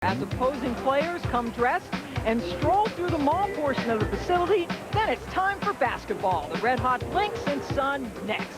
As opposing players come dressed and stroll through the mall portion of the facility, then it's time for basketball. The red-hot Lynx and Sun next.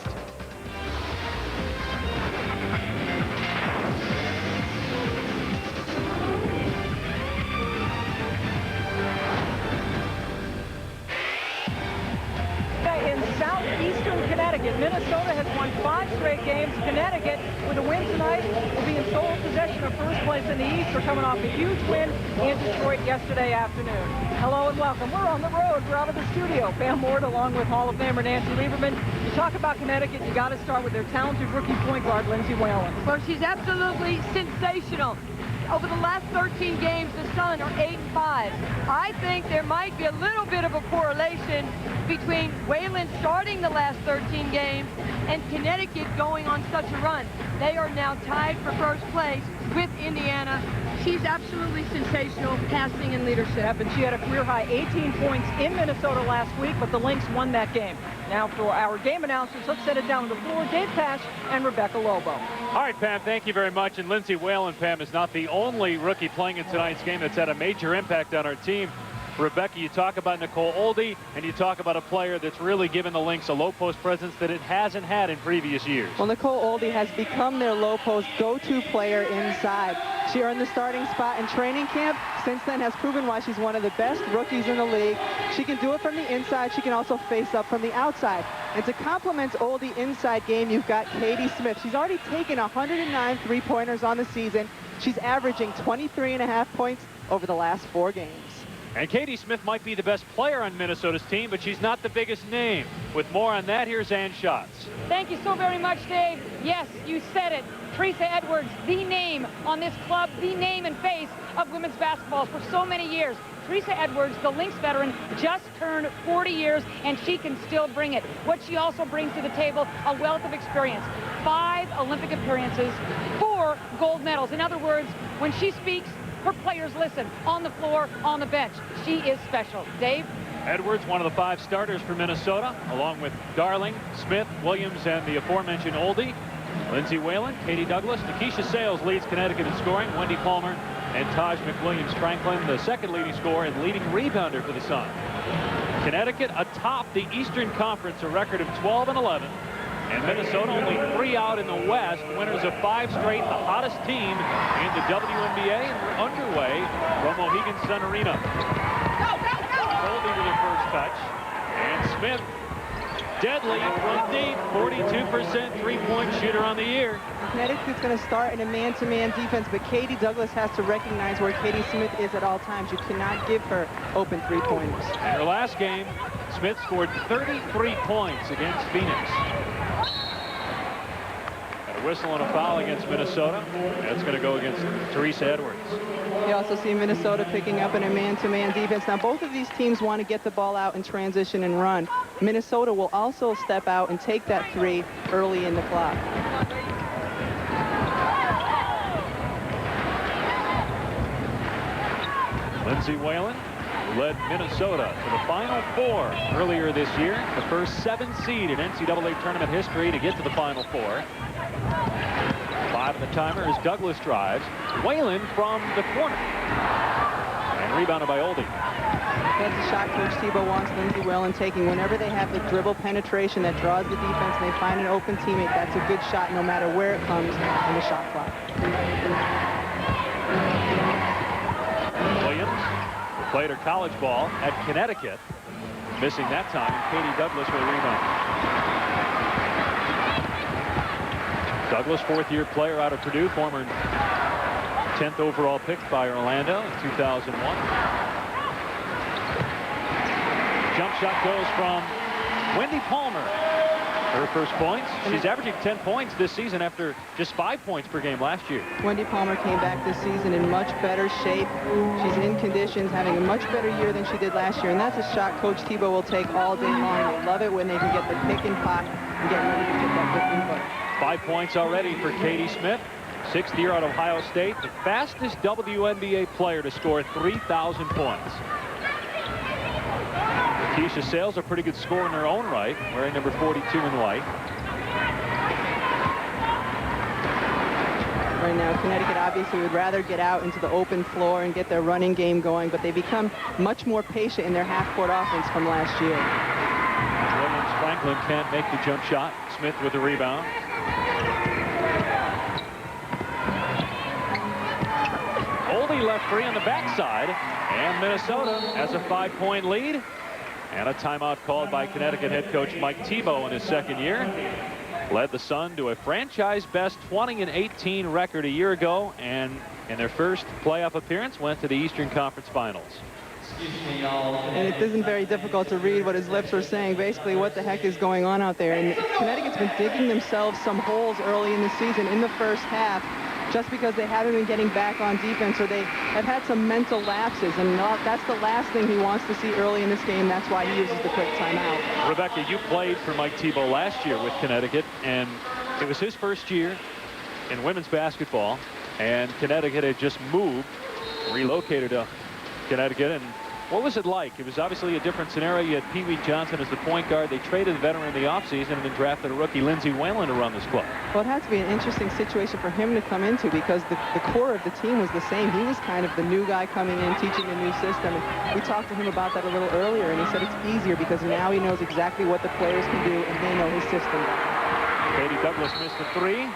In southeastern Connecticut, Minnesota has won 5 straight games. Connecticut, with a win tonight, will be in sole possession of first place in the East. They're coming off a huge win in Detroit yesterday afternoon. Hello and welcome. We're on the road. We're out of the studio. Pam Ward along with Hall of Famer Nancy Lieberman. You talk about Connecticut, you got to start with their talented rookie point guard, Lindsay Whalen. Well, she's absolutely sensational. Over the last 13 games, the Sun are 8-5. I think there might be a little bit of a correlation between Whalen starting the last 13 games and Connecticut going on such a run. They are now tied for first place with Indiana. She's absolutely sensational, passing and leadership. And she had a career-high 18 points in Minnesota last week, but the Lynx won that game. Now for our game announcers, let's set it down to the floor. Dave Pasch and Rebecca Lobo. All right, Pam, thank you very much. And Lindsay Whalen, Pam, is not the only rookie playing in tonight's game that's had a major impact on our team. Rebecca, you talk about Nicole Oldie, and you talk about a player that's really given the Lynx a low-post presence that it hasn't had in previous years. Well, Nicole Oldie has become their low-post go-to player inside. She earned the starting spot in training camp. Since then has proven why she's one of the best rookies in the league. She can do it from the inside. She can also face up from the outside. And to complement Oldie inside game, you've got Katie Smith. She's already taken 109 three-pointers on the season. She's averaging 23.5 points over the last 4 games. And Katie Smith might be the best player on Minnesota's team, but she's not the biggest name. With more on that, here's Ann Schatz. Thank you so very much, Dave. Yes, you said it. Teresa Edwards, the name on this club, the name and face of women's basketball for so many years. Teresa Edwards, the Lynx veteran, just turned 40 years, and she can still bring it. What she also brings to the table, a wealth of experience. 5 Olympic appearances, 4 gold medals. In other words, when she speaks, her players listen on the floor, on the bench. She is special. Dave? Edwards, one of the 5 starters for Minnesota, along with Darling, Smith, Williams, and the aforementioned Oldie. Lindsay Whalen, Katie Douglas, Nikisha Sales leads Connecticut in scoring. Wendy Palmer and Taj McWilliams-Franklin, the second leading scorer and leading rebounder for the Sun. Connecticut atop the Eastern Conference, a record of 12-11. And Minnesota only 3 out in the West, winners of 5 straight, the hottest team in the WNBA, and we're underway from Mohegan Sun Arena. Colby with her first touch, and Smith, deadly from deep, 42% three-point shooter on the year. Connecticut's going to start in a man-to-man defense, but Katie Douglas has to recognize where Katie Smith is at all times. You cannot give her open three-pointers. In her last game, Smith scored 33 points against Phoenix. Whistle and a foul against Minnesota. That's going to go against Teresa Edwards. You also see Minnesota picking up in a man-to-man defense. Now, both of these teams want to get the ball out and transition and run. Minnesota will also step out and take that 3 early in the clock. Lindsay Whalen led Minnesota to the Final 4 earlier this year. The first 7 seed in NCAA tournament history to get to the Final 4. 5 on the timer as Douglas drives. Whalen from the corner. And rebounded by Oldie. That's the shot Coach Tebow wants Lindsay Whalen taking. Whenever they have the dribble penetration that draws the defense and they find an open teammate, that's a good shot no matter where it comes in the shot clock. Williams played her college ball at Connecticut. Missing that time. Katie Douglas will rebound. Douglas, 4th-year player out of Purdue, former 10th overall pick by Orlando in 2001. Jump shot goes from Wendy Palmer. Her first points. She's averaging 10 points this season after just 5 points per game last year. Wendy Palmer came back this season in much better shape. She's in conditions, having a much better year than she did last year, and that's a shot Coach Tebow will take all day long. They love it when they can get the pick and pop and get ready to get that 15-footer. 5 points already for Katie Smith, 6th year out of Ohio State, the fastest WNBA player to score 3,000 points. Keisha Sales, a pretty good scorer in her own right, wearing number 42 in white. right now. Connecticut obviously would rather get out into the open floor and get their running game going, but they become much more patient in their half-court offense from last year. McWilliams-Franklin can't make the jump shot. Smith with the rebound. Oldie left free on the backside, and Minnesota has a 5-point lead. And a timeout called by Connecticut head coach Mike Thibault in his second year. Led the Sun to a franchise best 20-18 record a year ago, and in their first playoff appearance went to the Eastern Conference Finals. And it isn't very difficult to read what his lips were saying. Basically, what the heck is going on out there? And Connecticut's been digging themselves some holes early in the season in the first half, just because they haven't been getting back on defense, or they have had some mental lapses, and that's the last thing he wants to see early in this game. That's why he uses the quick timeout. Rebecca, you played for Mike Thibault last year with Connecticut, and it was his first year in women's basketball, and Connecticut had just moved, relocated to Connecticut. And what was it like? It was obviously a different scenario. You had Pee Wee Johnson as the point guard. They traded the veteran in the offseason and then drafted a rookie, Lindsey Whalen, to run this club. Well, it had to be an interesting situation for him to come into, because the core of the team was the same. He was kind of the new guy coming in, teaching a new system. And we talked to him about that a little earlier, and he said it's easier because now he knows exactly what the players can do, and they know his system. Katie Douglas missed the three.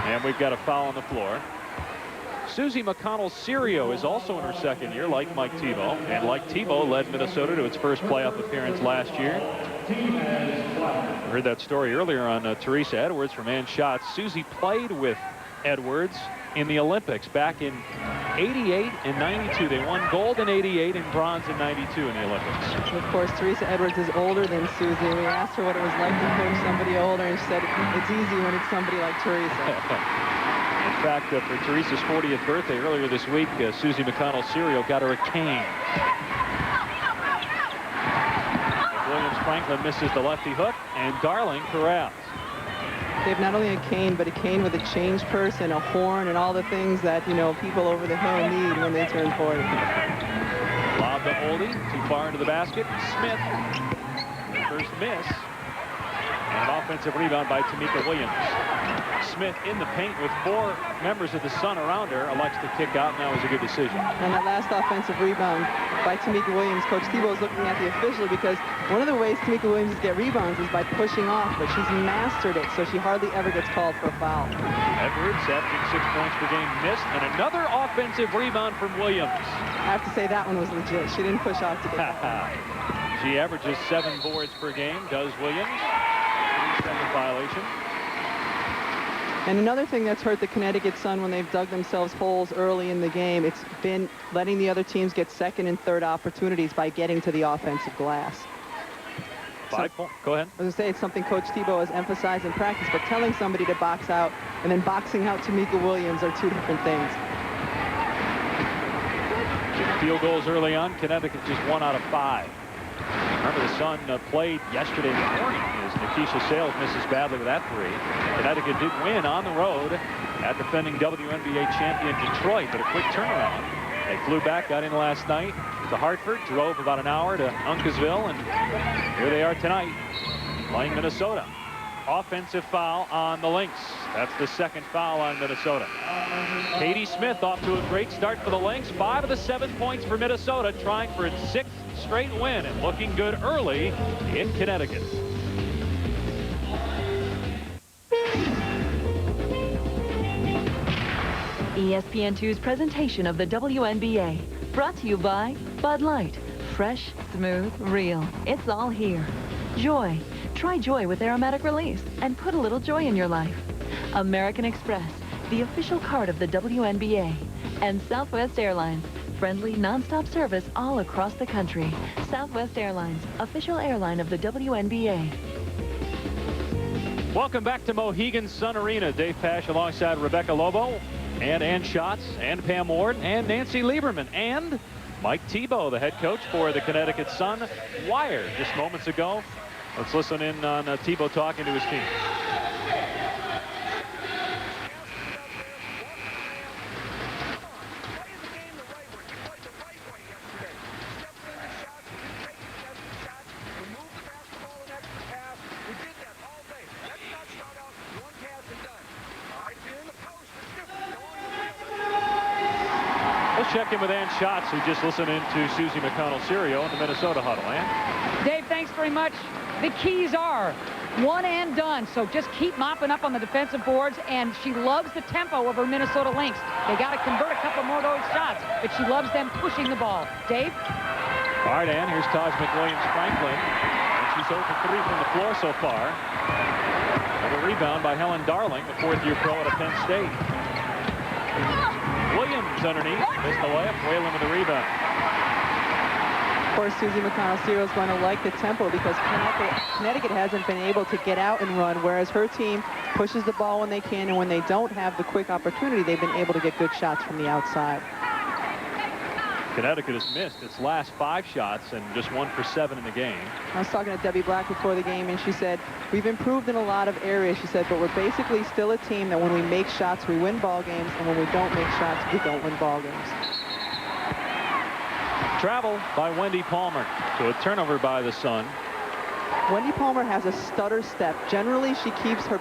And we've got a foul on the floor. Suzie McConnell Serio is also in her second year, like Mike Thibault. And like Thibault, led Minnesota to its first playoff appearance last year. We heard that story earlier on Teresa Edwards from And Shots. Suzie played with Edwards in the Olympics back in '88 and '92. They won gold in '88 and bronze in '92 in the Olympics. Of course, Teresa Edwards is older than Suzie. We asked her what it was like to coach somebody older, and she said it's easy when it's somebody like Teresa. In fact, for Teresa's 40th birthday earlier this week, Suzie McConnell Serio got her a cane. McWilliams-Franklin misses the lefty hook, and Darling corrals. They have not only a cane, but a cane with a change purse and a horn and all the things that, you know, people over the hill need when they turn 40. Lob to Oldie, too far into the basket. Smith, first miss. And an offensive rebound by Tamika Williams. Smith in the paint with 4 members of the Sun around her. Elects to kick out, and that was a good decision. And that last offensive rebound by Tamika Williams, Coach Thibault is looking at the official, because one of the ways Tamika Williams get rebounds is by pushing off, but she's mastered it, so she hardly ever gets called for a foul. Edwards averaging 6 points per game missed, and another offensive rebound from Williams. I have to say that one was legit. She didn't push off to get that. She averages 7 boards per game, does Williams. 3-second violation. And another thing that's hurt the Connecticut Sun when they've dug themselves holes early in the game, it's been letting the other teams get second and third opportunities by getting to the offensive glass. Go ahead. I was going to say it's something Coach Thibault has emphasized in practice, but telling somebody to box out and then boxing out Tamika Williams are 2 different things. Field goals early on. Connecticut just 1 out of 5. Remember, the Sun played yesterday morning as Nikisha Sales misses badly with that 3. Connecticut did win on the road at defending WNBA champion Detroit, but a quick turnaround. They flew back, got in last night to Hartford, drove about an hour to Uncasville, and here they are tonight playing Minnesota. Offensive foul on the Lynx. That's the second foul on Minnesota. Katie Smith off to a great start for the Lynx. 5 of the 7 points for Minnesota, trying for its 6th straight win and looking good early in Connecticut. ESPN2's presentation of the WNBA, brought to you by Bud Light. Fresh, smooth, real. It's all here. Joy. Try Joy with aromatic release and put a little joy in your life. American Express, the official card of the WNBA. And Southwest Airlines, friendly, nonstop service all across the country. Southwest Airlines, official airline of the WNBA. Welcome back to Mohegan Sun Arena. Dave Pasch alongside Rebecca Lobo and Ann Schatz and Pam Ward and Nancy Lieberman and Mike Thibault, the head coach for the Connecticut Sun. Wired just moments ago. Let's listen in on Thibault talking to his team. Let's check in with Ann Schatz, who just listened in to Suzie McConnell Serio in the Minnesota huddle. Ann? Dave, thanks very much. The keys are one and done, so just keep mopping up on the defensive boards, and she loves the tempo of her Minnesota Lynx. They got to convert a couple more of those shots, but she loves them pushing the ball. Dave? All right, Ann, here's McWilliams-Franklin. And she's 0 for 3 from the floor so far. And a rebound by Helen Darling, the fourth-year pro at Penn State. Williams underneath, missed the layup. Whalen with the rebound. Of course, Suzie McConnell Serio is going to like the tempo because Connecticut hasn't been able to get out and run, whereas her team pushes the ball when they can, and when they don't have the quick opportunity, they've been able to get good shots from the outside. Connecticut has missed its last 5 shots and just 1 for 7 in the game. I was talking to Debbie Black before the game, and she said, we've improved in a lot of areas, she said, but we're basically still a team that when we make shots, we win ball games, and when we don't make shots, we don't win ball games. Travel by Wendy Palmer. So a turnover by the Sun. Wendy Palmer has a stutter step. Generally, she keeps her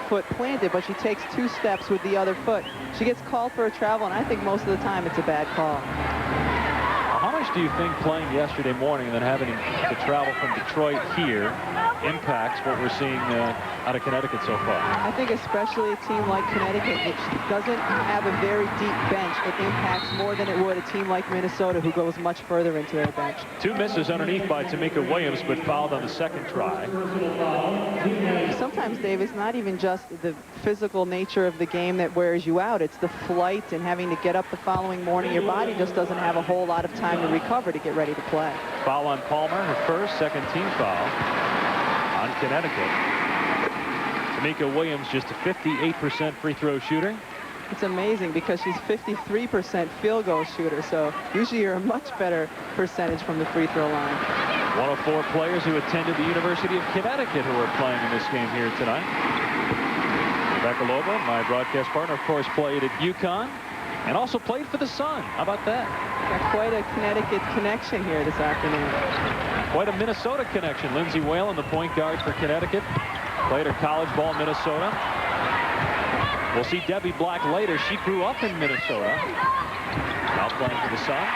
foot planted, but she takes 2 steps with the other foot. She gets called for a travel, and I think most of the time it's a bad call. How much do you think playing yesterday morning and then having to travel from Detroit here impacts what we're seeing out of Connecticut so far? I think especially a team like Connecticut, which doesn't have a very deep bench, it impacts more than it would a team like Minnesota, who goes much further into their bench. 2 misses underneath by Tamika Williams, but fouled on the second try. Sometimes, Dave, it's not even just the physical nature of the game that wears you out. It's the flight and having to get up the following morning. Your body just doesn't have a whole lot of time to recover to get ready to play. Foul on Palmer, her first, second team foul on Connecticut. Tamika Williams, just a 58% free throw shooter. It's amazing because she's 53% field goal shooter, so usually you're a much better percentage from the free throw line. One of 4 players who attended the University of Connecticut who are playing in this game here tonight. Rebecca Lobo, my broadcast partner, of course, played at UConn and also played for the Sun. How about that? Got quite a Connecticut connection here this afternoon. Quite a Minnesota connection. Lindsay Whalen, the point guard for Connecticut, played her college ball in Minnesota. We'll see Debbie Black later. She grew up in Minnesota. Now playing for the Sun.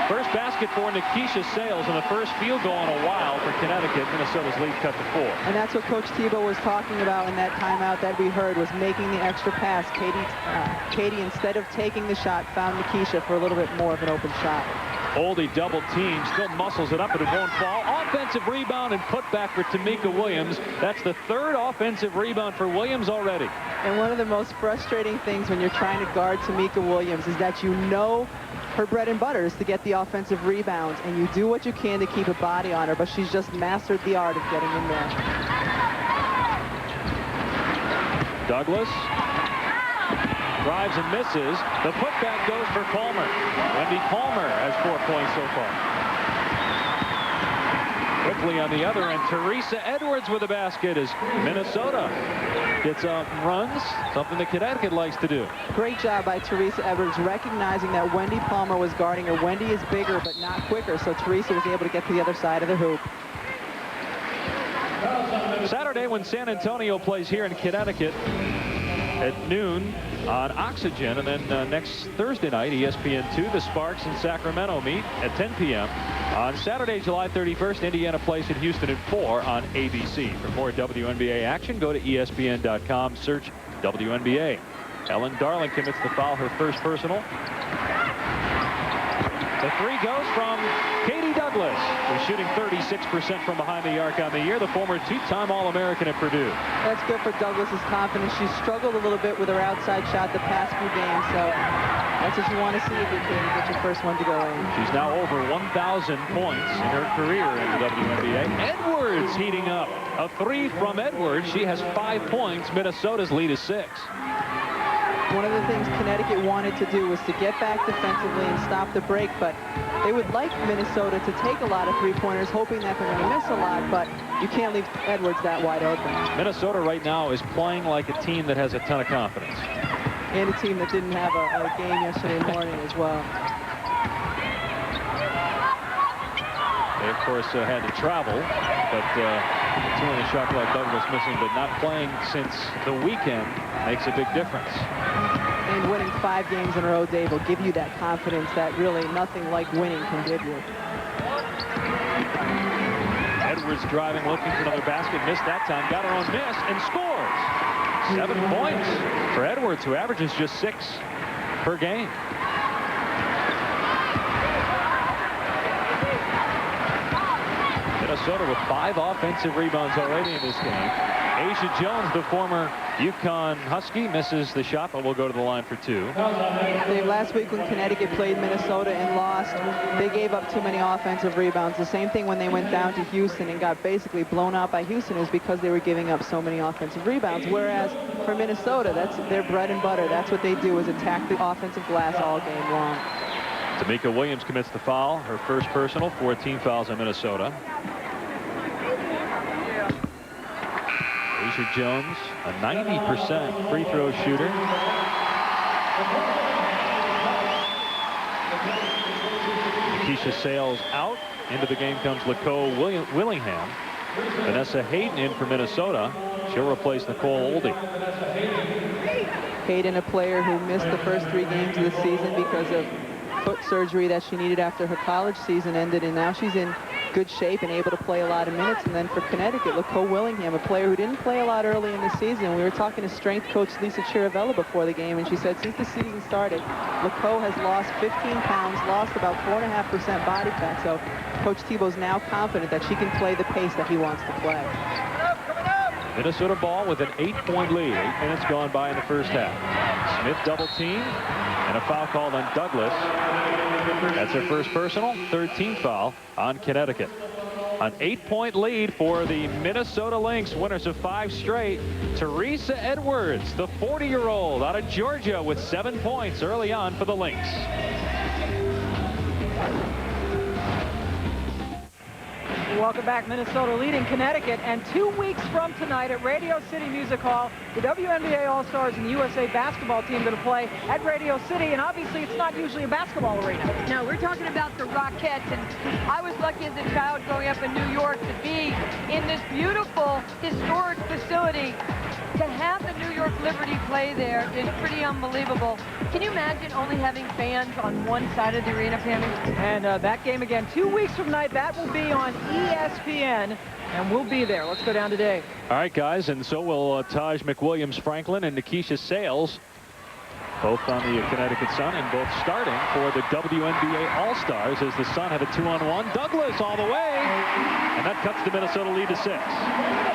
First basket for Nikisha Sales, and the first field goal in a while for Connecticut. Minnesota's lead cut to 4. And that's what Coach Tebow was talking about in that timeout that we heard, was making the extra pass. Katie, instead of taking the shot, found Nikisha for a little bit more of an open shot. Oldie double team, still muscles it up, but it won't fall. Offensive rebound and put back for Tamika Williams. That's the 3rd offensive rebound for Williams already. And one of the most frustrating things when you're trying to guard Tamika Williams is that you know her bread and butter is to get the offensive rebounds, and you do what you can to keep a body on her, but she's just mastered the art of getting in there. Douglas drives and misses. The putback goes for Palmer. Wendy Palmer has 4 points so far. Quickly on the other end, Teresa Edwards with a basket as Minnesota gets up and runs, something that Connecticut likes to do. Great job by Teresa Edwards, recognizing that Wendy Palmer was guarding her. Wendy is bigger but not quicker, so Teresa was able to get to the other side of the hoop. Saturday when San Antonio plays here in Connecticut at noon on Oxygen, and then next Thursday night, ESPN2, the Sparks in Sacramento meet at 10 p.m. On Saturday, July 31st, Indiana plays in Houston at 4 on ABC. For more WNBA action, go to ESPN.com, search WNBA. Ellen Darling commits the foul, her first personal. The 3 goes from Katie Douglas, who's shooting 36% from behind the arc on the year, the former 2-time All-American at Purdue. That's good for Douglas's confidence. She's struggled a little bit with her outside shot the past few games, so that's what you want to see if you can get your first one to go in. She's now over 1,000 points in her career in the WNBA. Edwards heating up. A 3 from Edwards. She has 5 points. Minnesota's lead is 6. One of the things Connecticut wanted to do was to get back defensively and stop the break, but they would like Minnesota to take a lot of 3-pointers, hoping that they're going to miss a lot, but you can't leave Edwards that wide open. Minnesota right now is playing like a team that has a ton of confidence. And a team that didn't have a game yesterday morning as well. They, of course, had to travel, but two on the shot clock, Douglas missing, but not playing since the weekend makes a big difference. and winning 5 games in a row, Dave, will give you that confidence that really nothing like winning can give you. Edwards driving, looking for another basket. Missed that time. Got her own miss and scores. 7 points for Edwards, who averages just 6 per game. Minnesota with 5 offensive rebounds already in this game. Asia Jones, the former UConn Husky, misses the shot, but will go to the line for 2. Dave, last week when Connecticut played Minnesota and lost, they gave up too many offensive rebounds. The same thing when they went down to Houston and got basically blown out by Houston is because they were giving up so many offensive rebounds. Whereas for Minnesota, that's their bread and butter. That's what they do, is attack the offensive glass all game long. Tamika Williams commits the foul, her first personal, 14 fouls in Minnesota. Asia Jones, a 90% free throw shooter. Keisha Sales out. Into the game comes Laco Willingham. Vanessa Hayden in for Minnesota. She'll replace Nicole Oldie. Hayden, a player who missed the first 3 games of the season because of foot surgery that she needed after her college season ended, and now she's in good shape and able to play a lot of minutes. And then for Connecticut, Laco Willingham, a player who didn't play a lot early in the season. We were talking to strength coach Lisa Chiravella before the game, and she said since the season started, Laco has lost 15 pounds, lost about 4.5% body fat. So Coach Tebow's now confident that she can play the pace that he wants to play. Minnesota ball with an 8-point lead. 8 minutes gone by in the first half. Smith double team and a foul called on Douglas. That's her first personal, 13th foul on Connecticut. An 8-point lead for the Minnesota Lynx, winners of 5 straight. Teresa Edwards, the 40-year-old out of Georgia, with 7 points early on for the Lynx. Welcome back. Minnesota leading Connecticut, and 2 weeks from tonight at Radio City Music Hall, the WNBA All-Stars and the USA basketball team going to play at Radio City, and obviously it's not usually a basketball arena. No, we're talking about the Rockettes, and I was lucky as a child growing up in New York to be in this beautiful historic facility. To have the New York Liberty play there is pretty unbelievable. Can you imagine only having fans on one side of the arena, Pammy? And that game again 2 weeks from tonight, that will be on ESPN, and we'll be there. Let's go down today. All right, guys, and so will Taj McWilliams-Franklin and Nikisha Sales, both on the Connecticut Sun and both starting for the WNBA All-Stars as the Sun have a 2-on-1. Douglas all the way, and that cuts the Minnesota lead to 6.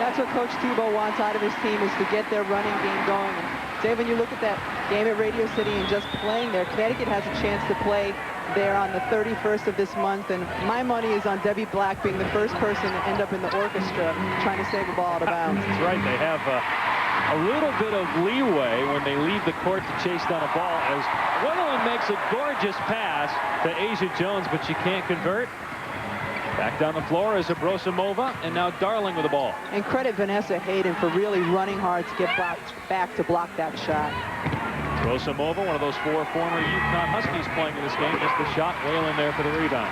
That's what Coach Tebow wants out of his team, is to get their running game going. And Dave, when you look at that game at Radio City and just playing there, Connecticut has a chance to play there on the 31st of this month, and my money is on Debbie Black being the first person to end up in the orchestra trying to save a ball out of bounds. That's right. They have a little bit of leeway when they leave the court to chase down a ball, as Wendland makes a gorgeous pass to Asia Jones, but she can't convert. Back down the floor is Abrosimova, and now Darling with the ball. And credit Vanessa Hayden for really running hard to get back to block that shot. Abrosimova, one of those 4 former UConn Huskies playing in this game, missed the shot. Whalen there for the rebound.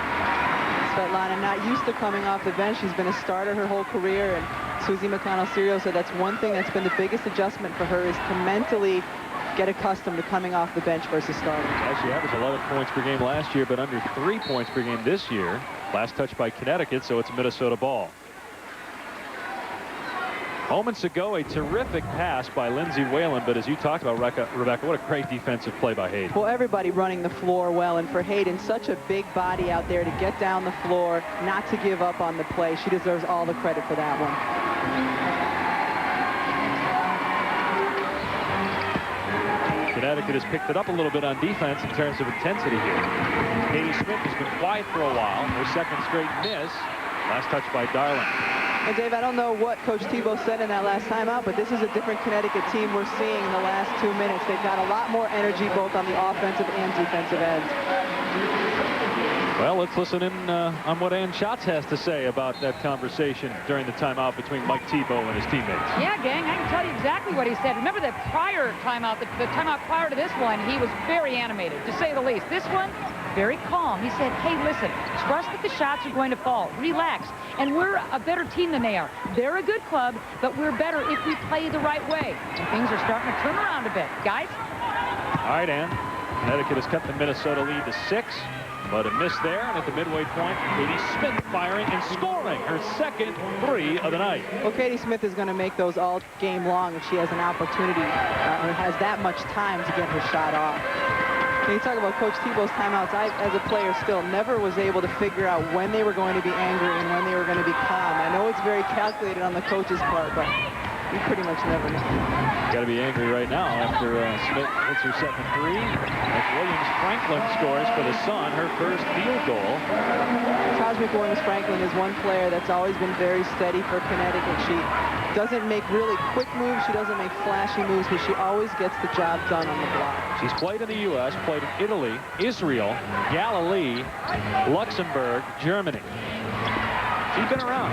Svetlana not used to coming off the bench. She's been a starter her whole career, and Suzie McConnell Serio said that's one thing that's been the biggest adjustment for her, is to mentally get accustomed to coming off the bench versus starting. Yeah, she averaged 11 points per game last year, but under 3 points per game this year. Last touch by Connecticut, so it's a Minnesota ball. Moments ago, a terrific pass by Lindsay Whalen, but as you talked about, Rebecca, what a great defensive play by Hayden. Well, everybody running the floor well, and for Hayden, such a big body out there to get down the floor, not to give up on the play. She deserves all the credit for that one. Connecticut has picked it up a little bit on defense in terms of intensity here. Katie Smith has been quiet for a while. Her second straight miss. Last touch by Darling. And Dave, I don't know what Coach Tebow said in that last timeout, but this is a different Connecticut team we're seeing in the last 2 minutes. They've got a lot more energy both on the offensive and defensive ends. Well, let's listen in on what Ann Schatz has to say about that conversation during the timeout between Mike Tebow and his teammates. Yeah, gang, I can tell you exactly what he said. Remember that prior timeout, the timeout prior to this one, he was very animated, to say the least. This one, very calm. He said, hey, listen, trust that the shots are going to fall. Relax. And we're a better team than they are. They're a good club, but we're better if we play the right way. And things are starting to turn around a bit. Guys? All right, Ann. Connecticut has cut the Minnesota lead to 6, but a miss there. And at the midway point, Katie Smith firing and scoring her second 3 of the night. Well, Katie Smith is going to make those all game long if she has an opportunity or has that much time to get her shot off. When you talk about Coach Tebow's timeouts, I, as a player still, never was able to figure out when they were going to be angry and when they were going to be calm. I know it's very calculated on the coach's part, but you pretty much never know. Got to be angry right now after Smith hits her second 3. McWilliams-Franklin scores for the Sun, her first field goal. McWilliams-Franklin is one player that's always been very steady for Connecticut. She doesn't make really quick moves. She doesn't make flashy moves, but she always gets the job done on the block. She's played in the U.S., played in Italy, Israel, Galilee, Luxembourg, Germany. She's been around.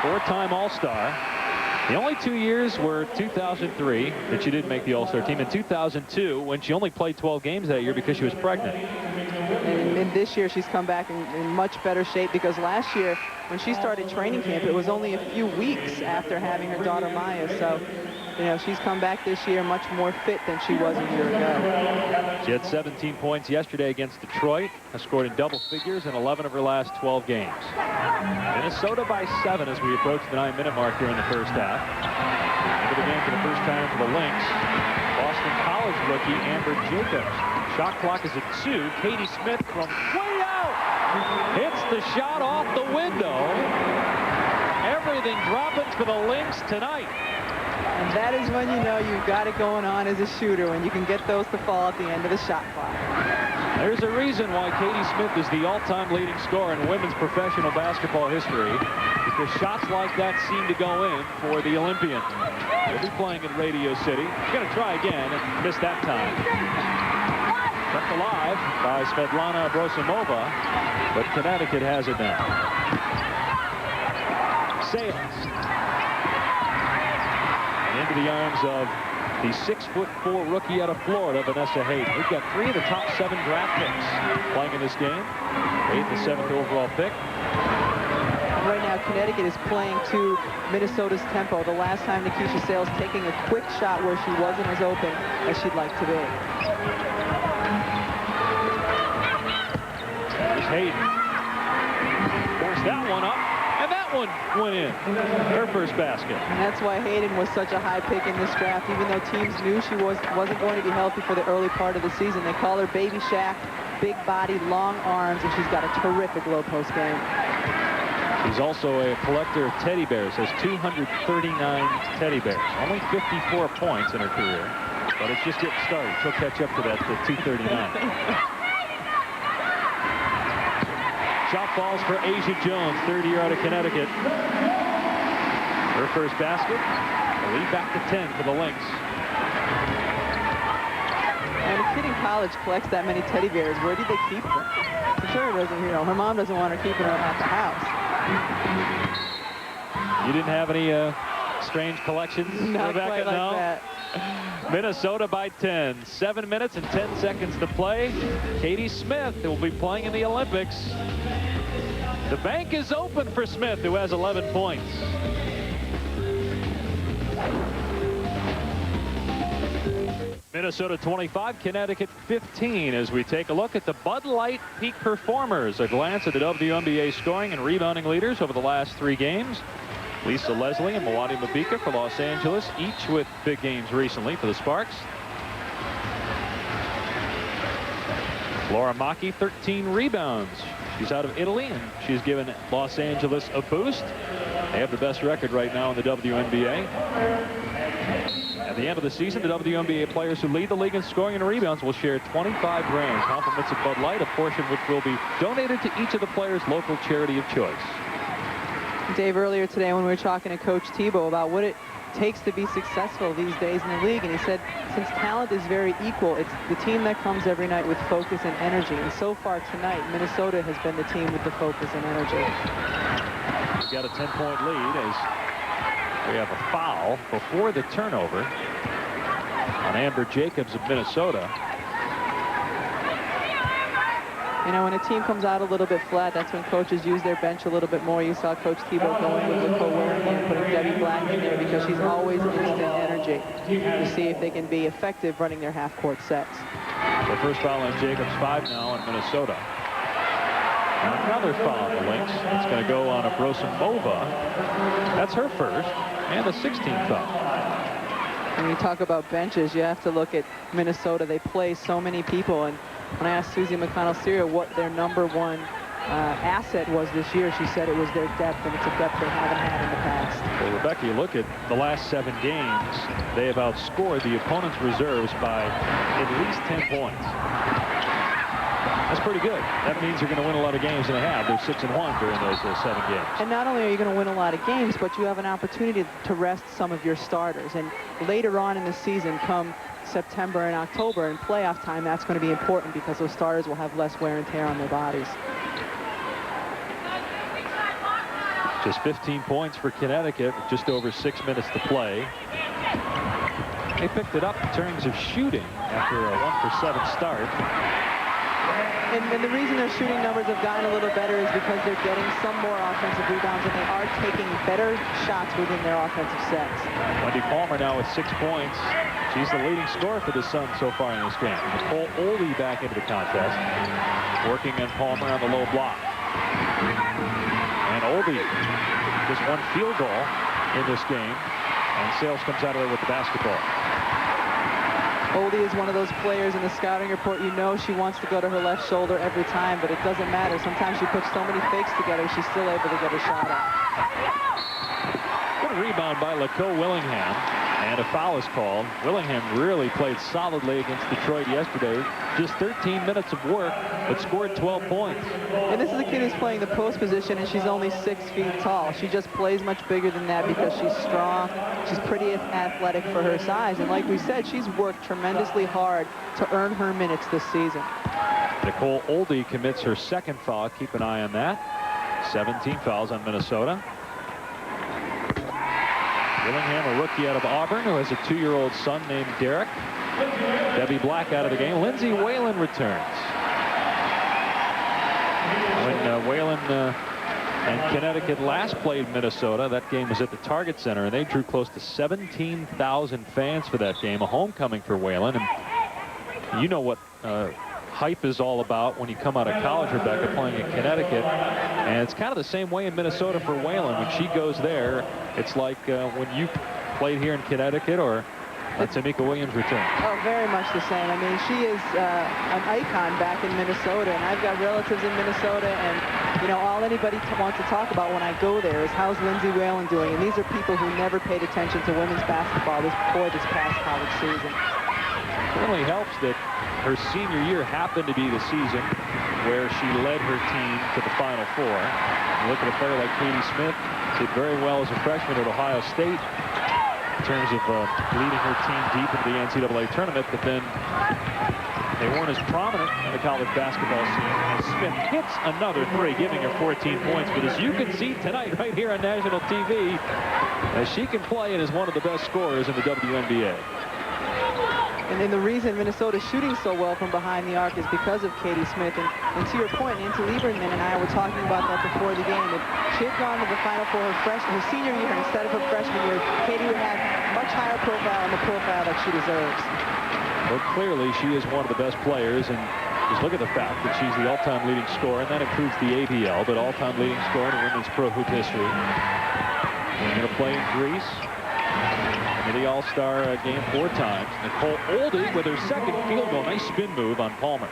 4-time All-Star. The only 2 years were 2003 that she didn't make the All-Star team, and 2002 when she only played 12 games that year because she was pregnant. And this year she's come back in much better shape, because last year when she started training camp, it was only a few weeks after having her daughter Maya. So, you know, she's come back this year much more fit than she was a year ago. She had 17 points yesterday against Detroit, has scored in double figures in 11 of her last 12 games. Minnesota by 7 as we approach the 9-minute mark here in the first half. Into the game for the first time for the Lynx, Boston College rookie Amber Jacobs. Shot clock is at 2. Katie Smith from way out hits the shot off the window. Everything dropping for the Lynx tonight. And that is when you know you've got it going on as a shooter, when you can get those to fall at the end of the shot clock. There's a reason why Katie Smith is the all-time leading scorer in women's professional basketball history, because shots like that seem to go in for the Olympian. They'll be playing in Radio City. She's going to try again and miss that time. Kept alive by Svetlana Brosimova, but Connecticut has it now. Sales. Into the arms of the 6'4" rookie out of Florida, Vanessa Hayden. We've got 3 of the top 7 draft picks playing in this game. 8th and 7th overall pick. Right now, Connecticut is playing to Minnesota's tempo. The last time Nikisha Sales taking a quick shot where she wasn't as open as she'd like to be. There's Hayden. Forced that one up. And that one went in. Her first basket. And that's why Hayden was such a high pick in this draft, even though teams knew she wasn't going to be healthy for the early part of the season. They call her Baby Shaq, big body, long arms, and she's got a terrific low post game. She's also a collector of teddy bears, has 239 teddy bears. Only 54 points in her career, but it's just getting started. She'll catch up to that 239. Shot falls for Asia Jones, third year out of Connecticut. Her first basket. The lead back to 10 for the Lynx. And a kid in college collects that many teddy bears. Where do they keep them? I'm sure doesn't, you know, her mom doesn't want her keeping them at the house. You didn't have any strange collections, Not Rebecca? quite like no? that. Minnesota by 10. 7 minutes and 10 seconds to play. Katie Smith will be playing in the Olympics. The bank is open for Smith, who has 11 points. Minnesota 25, Connecticut 15, as we take a look at the Bud Light peak performers. A glance at the WNBA scoring and rebounding leaders over the last 3 games. Lisa Leslie and Mwani Mabika for Los Angeles, each with big games recently for the Sparks. Laura Maki, 13 rebounds. She's out of Italy, and she's given Los Angeles a boost. They have the best record right now in the WNBA. At the end of the season, the WNBA players who lead the league in scoring and rebounds will share 25 grand, compliments of Bud Light, a portion which will be donated to each of the players' local charity of choice. Dave, earlier today when we were talking to Coach Tebow about what it takes to be successful these days in the league, and he said since talent is very equal, it's the team that comes every night with focus and energy. And so far tonight, Minnesota has been the team with the focus and energy. We've got a 10-point lead as we have a foul before the turnover on Amber Jacobs of Minnesota. You know, when a team comes out a little bit flat, that's when coaches use their bench a little bit more. You saw Coach Tebow going with Nicole Willingham, putting Debbie Black in there because she's always instant energy to see if they can be effective running their half-court sets. The first foul on Jacobs, 5 now on Minnesota. Another foul on the Lynx. It's going to go on Abrosimova. That's her first, and the 16th foul. When you talk about benches, you have to look at Minnesota. They play so many people, and when I asked Suzie McConnell Serio what their #1 asset was this year, she said it was their depth, and it's a depth they haven't had in the past. Well, Rebecca, you look at the last 7 games, they have outscored the opponent's reserves by at least 10 points. That's pretty good. That means you're going to win a lot of games, and they have. They're 6-1 during those 7 games. And not only are you going to win a lot of games, but you have an opportunity to rest some of your starters. And later on in the season, come September and October in playoff time, that's going to be important because those starters will have less wear and tear on their bodies. Just 15 points for Connecticut with just over 6 minutes to play. They picked it up in terms of shooting after a 1-for-7 start. And the reason their shooting numbers have gotten a little better is because they're getting some more offensive rebounds, and they are taking better shots within their offensive sets. Wendy Palmer now with 6 points. She's the leading scorer for the Suns so far in this game. Nicole Oldie back into the contest, working on Palmer on the low block. And Oldie just 1 field goal in this game, and Sales comes out of there with the basketball. Oldie is one of those players in the scouting report, you know she wants to go to her left shoulder every time, but it doesn't matter. Sometimes she puts so many fakes together, she's still able to get a shot up. Good rebound by Laco Willingham, and a foul is called. Willingham really played solidly against Detroit yesterday. Just 13 minutes of work, but scored 12 points. And this is a kid who's playing the post position, and she's only 6 feet tall. She just plays much bigger than that because she's strong. She's pretty athletic for her size. And like we said, she's worked tremendously hard to earn her minutes this season. Nicole Oldie commits her 2nd foul. Keep an eye on that. 17 fouls on Minnesota. Willingham, a rookie out of Auburn, who has a 2-year-old son named Derek. Debbie Black out of the game. Lindsay Whalen returns. When Whalen and Connecticut last played Minnesota, that game was at the Target Center, and they drew close to 17,000 fans for that game. A homecoming for Whalen. And you know what hype is all about when you come out of college, Rebecca, playing in Connecticut. And it's kind of the same way in Minnesota for Whalen. When she goes there, it's like when you played here in Connecticut, or Tamika Williams returns. Oh, very much the same. I mean, she is an icon back in Minnesota, and I've got relatives in Minnesota, and, you know, all anybody wants to talk about when I go there is how's Lindsay Whalen doing, and these are people who never paid attention to women's basketball before this past college season. It really helps that her senior year happened to be the season where she led her team to the Final Four. You look at a player like Katie Smith, did very well as a freshman at Ohio State in terms of leading her team deep into the NCAA tournament, but then they weren't as prominent in the college basketball scene. And Smith hits another 3, giving her 14 points. But as you can see tonight right here on national TV, she can play and is one of the best scorers in the WNBA. And the reason Minnesota's shooting so well from behind the arc is because of Katie Smith. And to your point, Nancy Lieberman and I were talking about that before the game. If she had gone to the Final Four her senior year instead of her freshman year, Katie would have much higher profile and the profile that she deserves. Well, clearly she is one of the best players, and just look at the fact that she's the all-time leading scorer, and that includes the ABL, but all-time leading scorer in women's pro hoop history. We're going to play in Greece. In the All-Star game 4 times. Nicole Oldie with her 2nd field goal. Nice spin move on Palmer.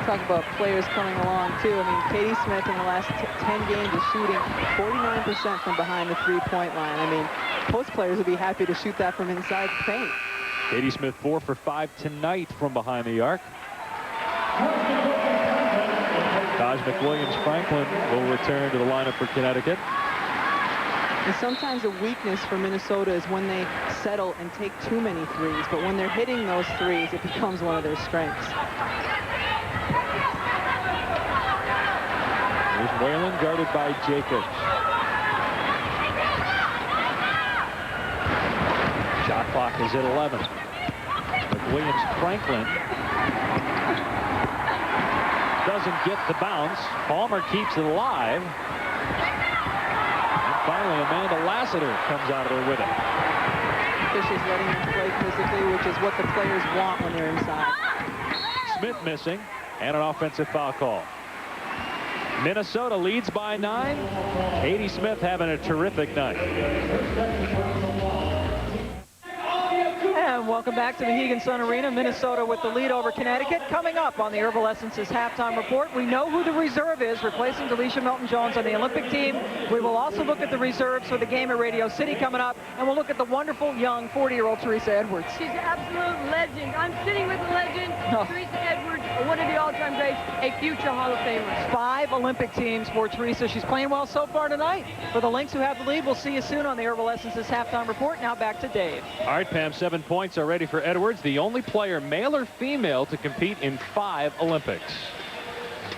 Talk about players coming along, too. I mean, Katie Smith in the last 10 games is shooting 49% from behind the 3-point line. I mean, most players would be happy to shoot that from inside the paint. Katie Smith 4 for 5 tonight from behind the arc. Pasch McWilliams-Franklin will return to the lineup for Connecticut. And sometimes a weakness for Minnesota is when they settle and take too many threes. But when they're hitting those threes, it becomes one of their strengths. Here's Whalen guarded by Jacobs. Shot clock is at 11. McWilliams-Franklin doesn't get the bounce. Palmer keeps it alive. And finally, Amanda Lassiter comes out of there with it. Fisher's letting them play physically, which is what the players want when they're inside. Smith missing, and an offensive foul call. Minnesota leads by 9. Katie Smith having a terrific night. And welcome back to Mohegan Sun Arena. Minnesota with the lead over Connecticut. Coming up on the Herbal Essences halftime report, we know who the reserve is, replacing Delisha Melton-Jones on the Olympic team. We will also look at the reserves for the game at Radio City coming up, and we'll look at the wonderful young 40-year-old Teresa Edwards. She's an absolute legend. I'm sitting with a legend, Teresa Edwards, one of the all-time greats, a future Hall of Famer. 5 Olympic teams for Teresa. She's playing well so far tonight. For the Lynx who have the lead, we'll see you soon on the Herbal Essences halftime report. Now back to Dave. All right, Pam, 7 points already for Edwards, the only player, male or female, to compete in 5 Olympics.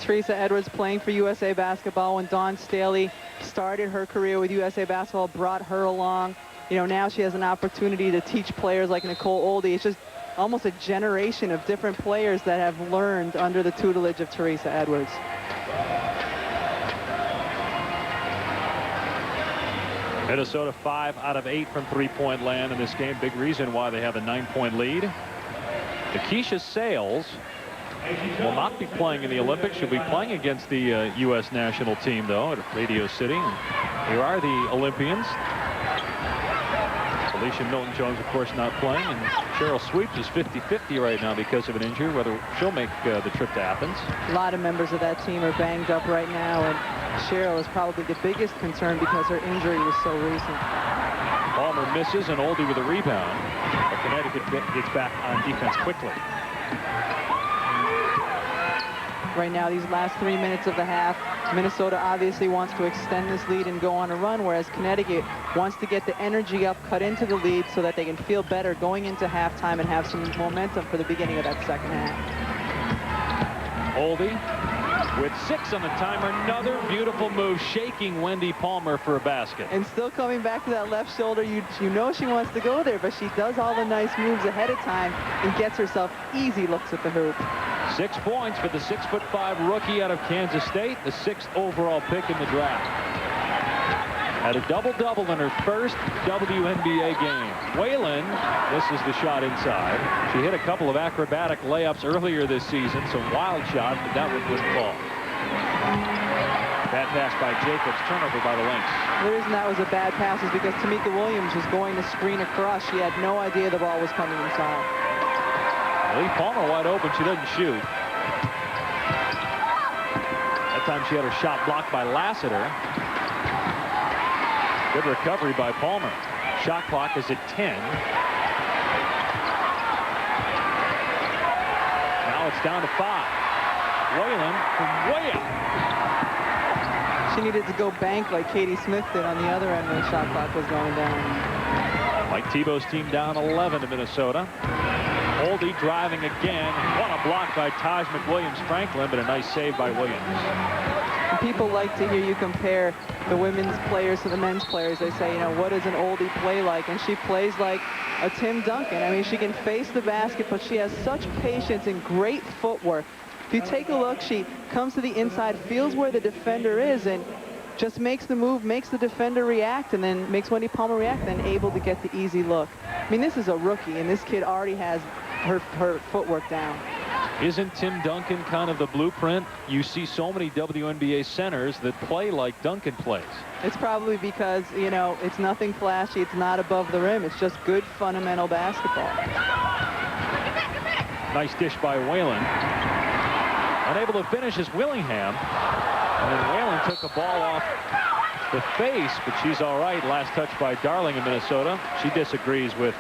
Teresa Edwards playing for USA Basketball when Dawn Staley started her career with USA Basketball, brought her along. You know, now she has an opportunity to teach players like Nicole Oldie. It's just almost a generation of different players that have learned under the tutelage of Teresa Edwards. Minnesota 5 out of 8 from three-point land in this game. Big reason why they have a 9-point lead. Nikisha Sales will not be playing in the Olympics. She'll be playing against the U.S. national team, though, at Radio City. And here are the Olympians. Alicia Milton-Jones, of course, not playing. And Cheryl Sweeps is 50-50 right now because of an injury, whether she'll make the trip to Athens. A lot of members of that team are banged up right now, and Cheryl is probably the biggest concern because her injury was so recent. Palmer misses, and Oldie with a rebound. But Connecticut gets back on defense quickly. Right now, these last 3 minutes of the half, Minnesota obviously wants to extend this lead and go on a run, whereas Connecticut wants to get the energy up, cut into the lead so that they can feel better going into halftime and have some momentum for the beginning of that second half. Oldie with 6 on the timer. Another beautiful move, shaking Wendy Palmer for a basket. And still coming back to that left shoulder, you know she wants to go there, but she does all the nice moves ahead of time and gets herself easy looks at the hoop. 6 points for the 6'5" rookie out of Kansas State, the 6th overall pick in the draft. Had a double-double in her first WNBA game. Whalen, this is the shot inside. She hit a couple of acrobatic layups earlier this season, some wild shots, but that one wouldn't fall. Bad pass by Jacobs, turnover by the Lynx. The reason that was a bad pass is because Tamika Williams was going to screen across. She had no idea the ball was coming inside. Lee Palmer wide open, she doesn't shoot. That time she had her shot blocked by Lassiter. Good recovery by Palmer. Shot clock is at 10. Now it's down to 5. Whalen from way up. She needed to go bank like Katie Smith did on the other end when the shot clock was going down. Mike Tebow's team down 11 to Minnesota. Oldie driving again. What a block by Taj McWilliams-Franklin, but a nice save by Williams. And people like to hear you compare the women's players to the men's players. They say, you know, what does an Oldie play like? And she plays like a Tim Duncan. I mean, she can face the basket, but she has such patience and great footwork. If you take a look, she comes to the inside, feels where the defender is, and just makes the move, makes the defender react, and then makes Wendy Palmer react, and able to get the easy look. I mean, this is a rookie, and this kid already has her footwork down. Isn't Tim Duncan kind of the blueprint? You see so many WNBA centers that play like Duncan plays. It's probably because, you know, it's nothing flashy, it's not above the rim, it's just good fundamental basketball. Nice dish by Whalen. Unable to finish is Willingham. And then Whalen took the ball off the face, but she's all right. Last touch by Darling in Minnesota. She disagrees with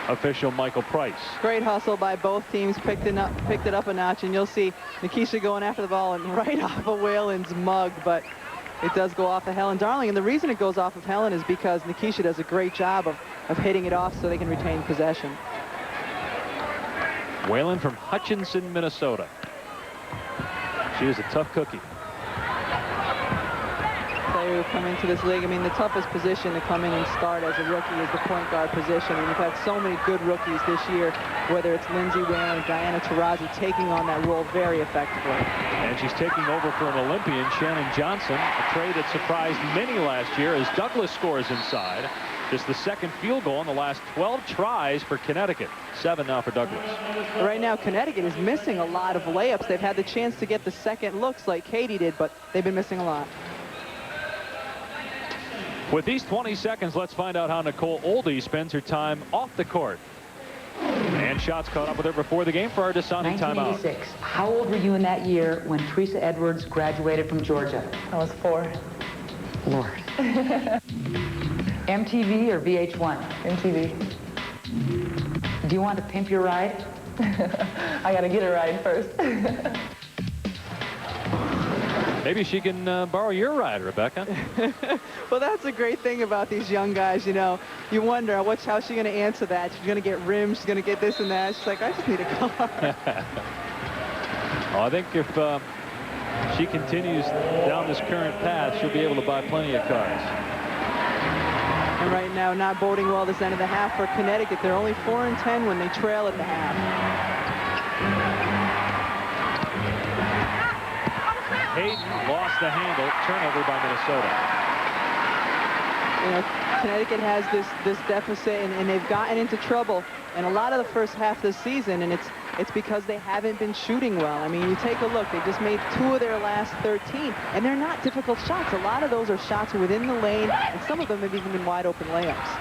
official Michael Price. Great hustle by both teams, picked it up a notch, and you'll see Nikisha going after the ball and right off of Whalen's mug, but it does go off of Helen Darling. And the reason it goes off of Helen is because Nikisha does a great job of hitting it off so they can retain possession. Whalen from Hutchinson, Minnesota. She is a tough cookie. Play player who come into this league. I mean, the toughest position to come in and start as a rookie is the point guard position. And we've had so many good rookies this year, whether it's Lindsay Whalen, Diana Taurasi, taking on that role very effectively. And she's taking over for an Olympian, Shannon Johnson, a trade that surprised many last year as Douglas scores inside. Just the second field goal in the last 12 tries for Connecticut. 7 now for Douglas. Right now, Connecticut is missing a lot of layups. They've had the chance to get the second looks like Katie did, but they've been missing a lot. With these 20 seconds, let's find out how Nicole Oldie spends her time off the court. And shots caught up with her before the game for our Dasani timeout. 1986. How old were you in that year when Teresa Edwards graduated from Georgia? I was 4. Lord. MTV or VH1? MTV. Do you want to pimp your ride? I gotta get a ride first. Maybe she can borrow your ride, Rebecca. Well, that's a great thing about these young guys, you know. You wonder, how's she going to answer that? She's going to get rims, she's going to get this and that. She's like, I just need a car. Well, I think if she continues down this current path, she'll be able to buy plenty of cars. And right now, not boding well this end of the half for Connecticut. They're only 4-10 when they trail at the half. Hayden lost the handle. Turnover by Minnesota. You know, Connecticut has this deficit, and they've gotten into trouble in a lot of the first half of the season, and it's because they haven't been shooting well. I mean, you take a look. They just made 2 of their last 13, and they're not difficult shots. A lot of those are shots within the lane, and some of them have even been wide open layups.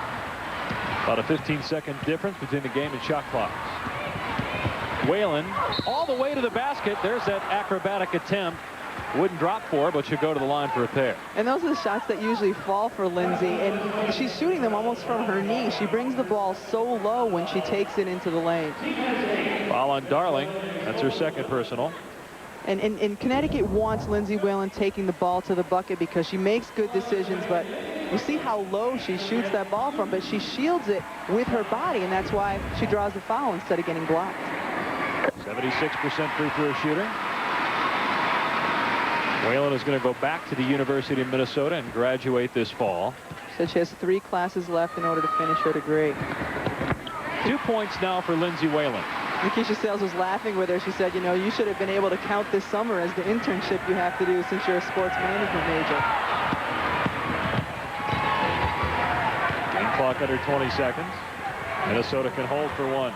About a 15-second difference between the game and shot clocks. Whalen all the way to the basket. There's that acrobatic attempt. Wouldn't drop for her, but should go to the line for a pair. And those are the shots that usually fall for Lindsay, and she's shooting them almost from her knee. She brings the ball so low when she takes it into the lane. Foul on Darling. That's her second personal. And Connecticut wants Lindsay Whalen taking the ball to the bucket because she makes good decisions, but you see how low she shoots that ball from, but she shields it with her body, and that's why she draws the foul instead of getting blocked. 76% free throw shooting. Whalen is going to go back to the University of Minnesota and graduate this fall. She said she has 3 classes left in order to finish her degree. 2 points now for Lindsay Whalen. Nikisha Sales was laughing with her. She said, you know, you should have been able to count this summer as the internship you have to do since you're a sports management major. Game clock under 20 seconds. Minnesota can hold for 1.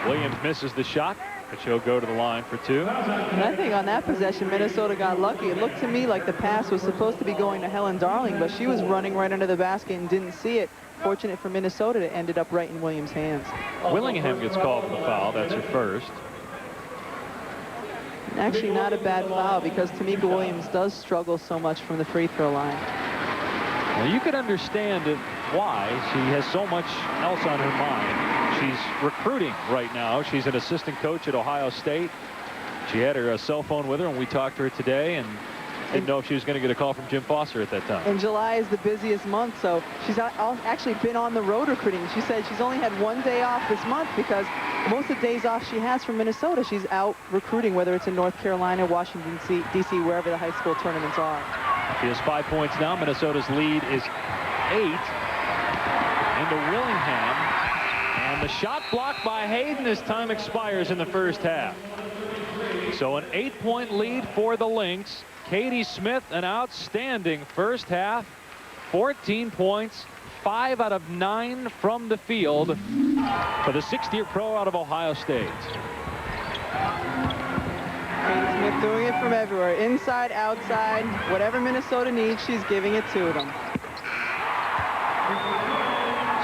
Williams misses the shot, but she'll go to the line for 2. And I think on that possession, Minnesota got lucky. It looked to me like the pass was supposed to be going to Helen Darling, but she was running right under the basket and didn't see it. Fortunate for Minnesota, it ended up right in Williams' hands. Willingham gets called for the foul. That's her first. And actually not a bad foul because Tamika Williams does struggle so much from the free throw line. Well, you could understand why. She has so much else on her mind. She's recruiting right now. She's an assistant coach at Ohio State. She had her cell phone with her when we talked to her today and didn't know if she was going to get a call from Jim Foster at that time. And July is the busiest month, so she's actually been on the road recruiting. She said she's only had 1 day off this month because most of the days off she has from Minnesota, she's out recruiting, whether it's in North Carolina, Washington, D.C., wherever the high school tournaments are. She has 5 points now. Minnesota's lead is 8 into Willingham. And the shot blocked by Hayden as time expires in the first half. So an 8-point lead for the Lynx. Katie Smith, an outstanding first half. 14 points, 5 out of 9 from the field for the 6th-year pro out of Ohio State. Katie Smith doing it from everywhere. Inside, outside, whatever Minnesota needs, she's giving it to them.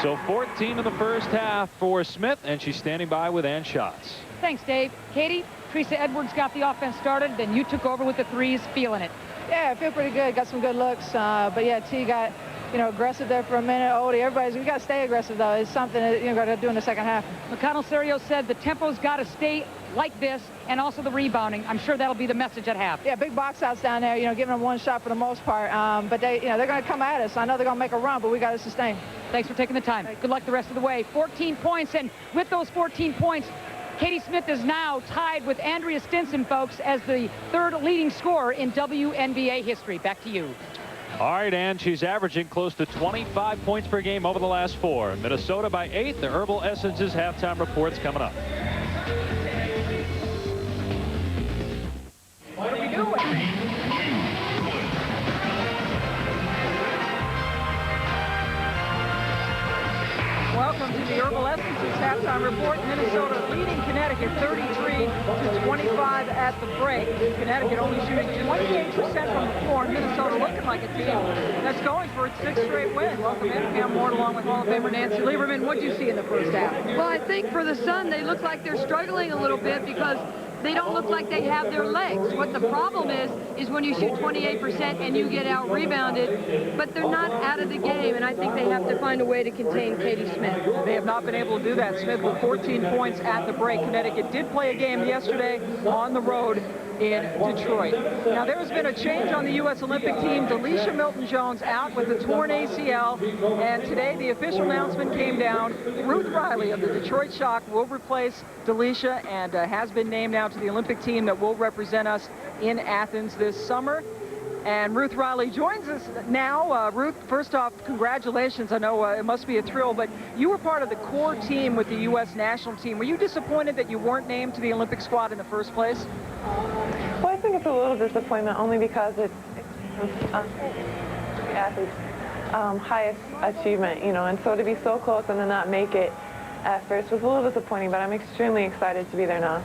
So 14 in the first half for Smith, and she's standing by with Ann Schatz. Thanks, Dave. Katie, Teresa Edwards got the offense started, then you took over with the threes, feeling it. Yeah, I feel pretty good. Got some good looks. But yeah, T got, you know, aggressive there for a minute. Odie, we got to stay aggressive, though. It's something that, you know, got to do in the second half. McConnell Serio said the tempo's got to stay like this, and also the rebounding. I'm sure that'll be the message at half. Yeah, big box outs down there, you know, giving them one shot for the most part. But they, you know, they're going to come at us. I know they're going to make a run, but we got to sustain. Thanks for taking the time. Good luck the rest of the way. 14 points, and with those 14 points, Katie Smith is now tied with Andrea Stinson, folks, as the third leading scorer in WNBA history. Back to you. All right, and she's averaging close to 25 points per game over the last 4. Minnesota by 8. The Herbal Essences halftime reports coming up. What are we doing? Welcome to the Herbal Essences halftime report. Minnesota leading Connecticut 33-25 at the break. Connecticut only shooting 28% from the floor. Minnesota looking like a team that's going for its 6th straight win. Welcome in, Pam Ward, along with Hall of Famer Nancy Lieberman. What did you see in the first half? Well, I think for the Sun, they look like they're struggling a little bit because they don't look like they have their legs. What the problem is when you shoot 28% and you get out-rebounded, but they're not out of the game, and I think they have to find a way to contain Katie Smith. They have not been able to do that. Smith with 14 points at the break. Connecticut did play a game yesterday on the road in Detroit. Now, there has been a change on the U.S. Olympic team. Delisha Milton-Jones out with a torn ACL, and today the official announcement came down. Ruth Riley of the Detroit Shock will replace Delisha and has been named now to the Olympic team that will represent us in Athens this summer. And Ruth Riley joins us now. Ruth, first off, congratulations. I know it must be a thrill, but you were part of the core team with the U.S. national team. Were you disappointed that you weren't named to the Olympic squad in the first place? Well, I think it's a little disappointment only because it's athletes' highest achievement, you know, and so to be so close and to not make it at first was a little disappointing, but I'm extremely excited to be there now.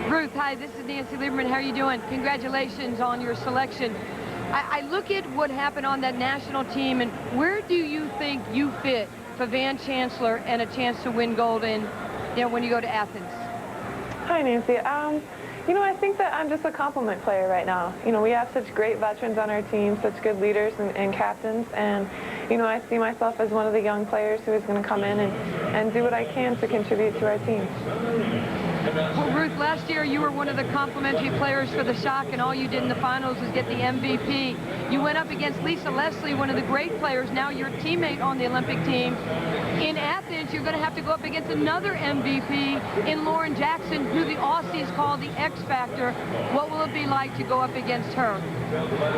Ruth, hi, this is Nancy Lieberman. How are you doing? Congratulations on your selection. I look at what happened on that national team, and where do you think you fit for Van Chancellor and a chance to win gold in, you know, when you go to Athens? Hi, Nancy. You know, I think that I'm just a complement player right now. You know, we have such great veterans on our team, such good leaders and captains, and, you know, I see myself as one of the young players who is going to come in and do what I can to contribute to our team. Well, Ruth, last year you were one of the complimentary players for the Shock, and all you did in the finals was get the MVP. You went up against Lisa Leslie, one of the great players. Now you're a teammate on the Olympic team. In Athens, you're going to have to go up against another MVP in Lauren Jackson, who the Aussies call the X Factor. What will it be like to go up against her?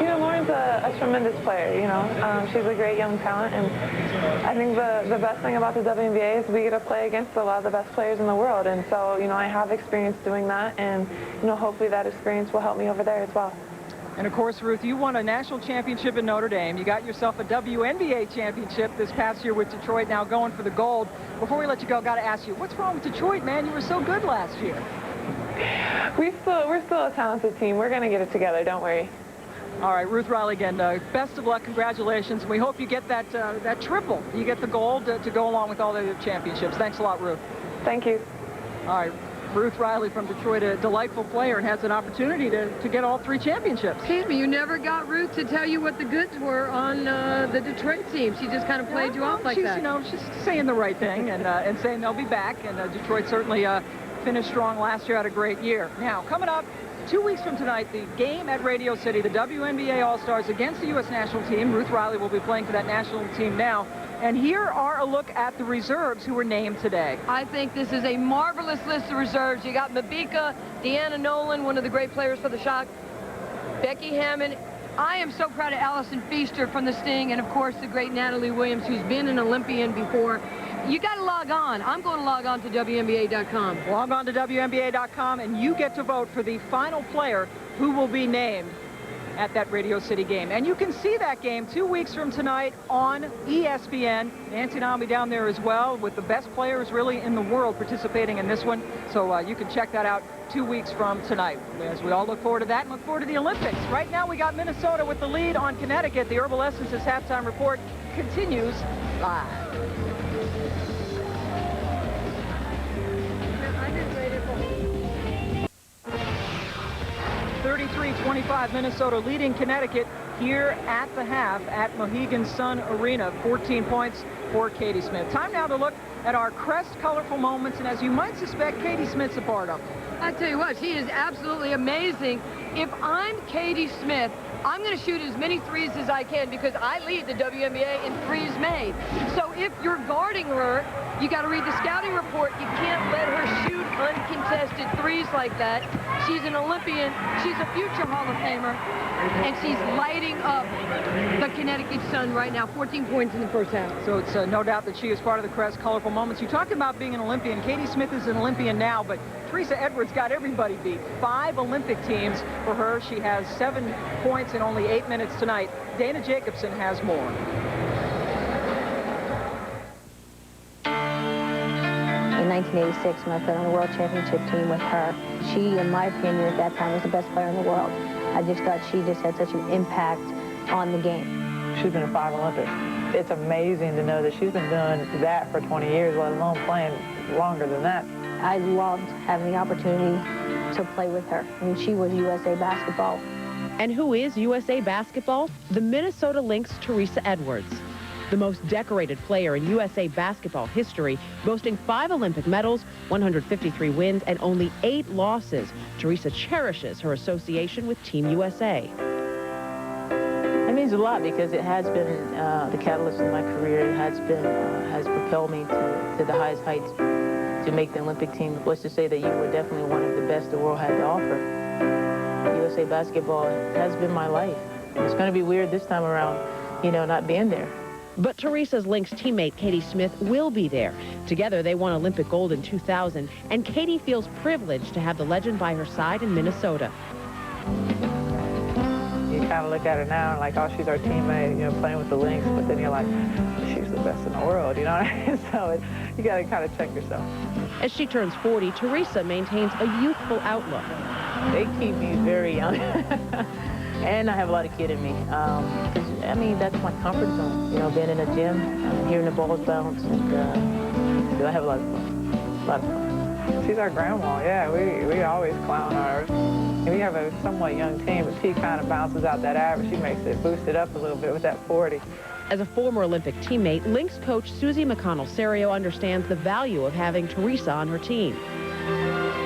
You know, Lauren's a tremendous player, you know. She's a great young talent, and I think the best thing about the WNBA is we get to play against a lot of the best players in the world, and so, you know, I have experience doing that, and, you know, hopefully that experience will help me over there as well. And of course, Ruth, you won a national championship in Notre Dame. You got yourself a WNBA championship this past year with Detroit, now going for the gold. Before we let you go, got to ask you, what's wrong with Detroit, man? You were so good last year. We're still a talented team. We're going to get it together, don't worry. All right, Ruth Riley again, best of luck, congratulations. We hope you get that triple. You get the gold to go along with all the championships. Thanks a lot, Ruth. Thank you. All right, Ruth Riley from Detroit, a delightful player, and has an opportunity to get all 3 championships. Excuse me, you never got Ruth to tell you what the goods were on the Detroit team. She just kind of played you off like that. You know, she's saying the right thing and saying they'll be back. And Detroit certainly finished strong last year, had a great year. Now, coming up 2 weeks from tonight, the game at Radio City, the WNBA All-Stars against the U.S. national team. Ruth Riley will be playing for that national team now. And here are a look at the reserves who were named today. I think this is a marvelous list of reserves. You got Mabika, Deanna Nolan, one of the great players for the Shock, Becky Hammond. I am so proud of Allison Feaster from the Sting, and of course the great Natalie Williams, who's been an Olympian before. You got to log on. I'm going to log on to WNBA.com. Log on to WNBA.com, and you get to vote for the final player who will be named at that Radio City game. And you can see that game 2 weeks from tonight on ESPN. Nancy and I will be down there as well with the best players really in the world participating in this one. So you can check that out 2 weeks from tonight. As we all look forward to that and look forward to the Olympics. Right now we got Minnesota with the lead on Connecticut. The Herbal Essences halftime report continues live. 33-25, Minnesota leading Connecticut here at the half at Mohegan Sun Arena. 14 points for Katie Smith. Time now to look at our Crest colorful moments, and as you might suspect, Katie Smith's a part of them. I tell you what, she is absolutely amazing. If I'm Katie Smith, I'm going to shoot as many threes as I can because I lead the WNBA in threes made. So if you're guarding her, you got to read the scouting report. You can't let her shoot uncontested threes like that. She's an Olympian. She's a future Hall of Famer. And she's lighting up the Connecticut Sun right now. 14 points in the first half. So it's no doubt that she is part of the Crest Colorful Moments. You talked about being an Olympian. Katie Smith is an Olympian now, but Teresa Edwards got everybody beat. 5 Olympic teams for her. She has 7 points in only 8 minutes tonight. Dana Jacobson has more. In 1986, when I played on the World Championship team with her, she, in my opinion, at that time was the best player in the world. I just thought she just had such an impact on the game. She's been in 5 Olympics. It's amazing to know that she's been doing that for 20 years, let alone playing longer than that. I loved having the opportunity to play with her. I mean, she was USA basketball. And who is USA basketball? The Minnesota Lynx Teresa Edwards, the most decorated player in USA basketball history, boasting 5 Olympic medals, 153 wins, and only 8 losses. Teresa cherishes her association with Team USA. It means a lot because it has been the catalyst in my career. It has propelled me to the highest heights to make the Olympic team. What's to say that you were definitely one of the best the world had to offer. USA basketball has been my life. It's going to be weird this time around, you know, not being there. But Teresa's Lynx teammate Katie Smith will be there. Together they won Olympic gold in 2000, and Katie feels privileged to have the legend by her side in Minnesota. You kind of look at her now and like, oh, she's our teammate, you know, playing with the Lynx, but then you're like, she's the best in the world, you know what I mean? So you got to kind of check yourself. As she turns 40, Teresa maintains a youthful outlook. They keep me very young. And I have a lot of kid in me. 'Cause, I mean, that's my comfort zone. You know, being in a gym, hearing the balls bounce, and I have a lot of fun. A lot of fun. She's our grandma, yeah. We always clown her. And we have a somewhat young team, but she kind of bounces out that average. She makes it boost it up a little bit with that 40. As a former Olympic teammate, Lynx coach Suzie McConnell Serio understands the value of having Teresa on her team.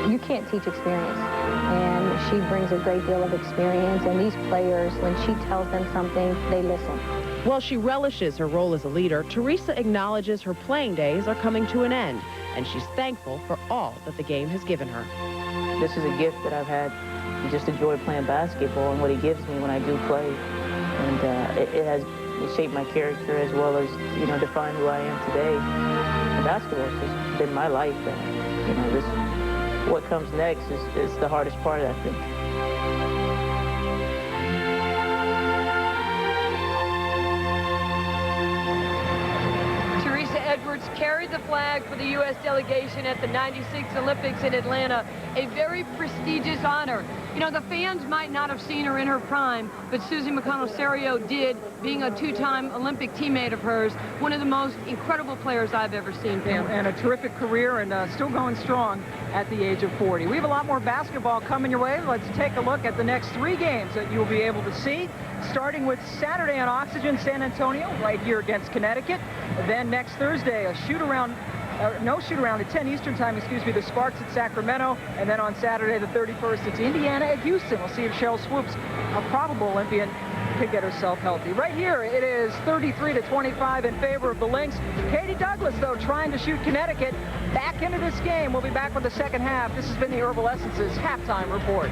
You can't teach experience, and she brings a great deal of experience, and these players, when she tells them something, they listen. While she relishes her role as a leader, Teresa acknowledges her playing days are coming to an end, and she's thankful for all that the game has given her. This is a gift that I've had. I just enjoy playing basketball and what it gives me when I do play, and it has shaped my character as well as, you know, defined who I am today. And basketball has just been my life, and, you know, what comes next is the hardest part, I think. Teresa Edwards carried the flag for the U.S. delegation at the '96 Olympics in Atlanta, a very prestigious honor. You know, the fans might not have seen her in her prime, but Suzie McConnell Serio did, being a 2-time Olympic teammate of hers, one of the most incredible players I've ever seen, Pam. And a terrific career, and still going strong at the age of 40. We have a lot more basketball coming your way. Let's take a look at the next 3 games that you'll be able to see, starting with Saturday on Oxygen, San Antonio, right here against Connecticut. Then next Thursday, a shoot-around, no shoot-around at 10 Eastern time, excuse me, the Sparks at Sacramento. And then on Saturday, the 31st, it's Indiana at Houston. We'll see if Cheryl Swoops, a probable Olympian, could get herself healthy. Right here, it is 33-25 in favor of the Lynx. Katie Douglas, though, trying to shoot Connecticut back into this game. We'll be back with the second half. This has been the Herbal Essences halftime report.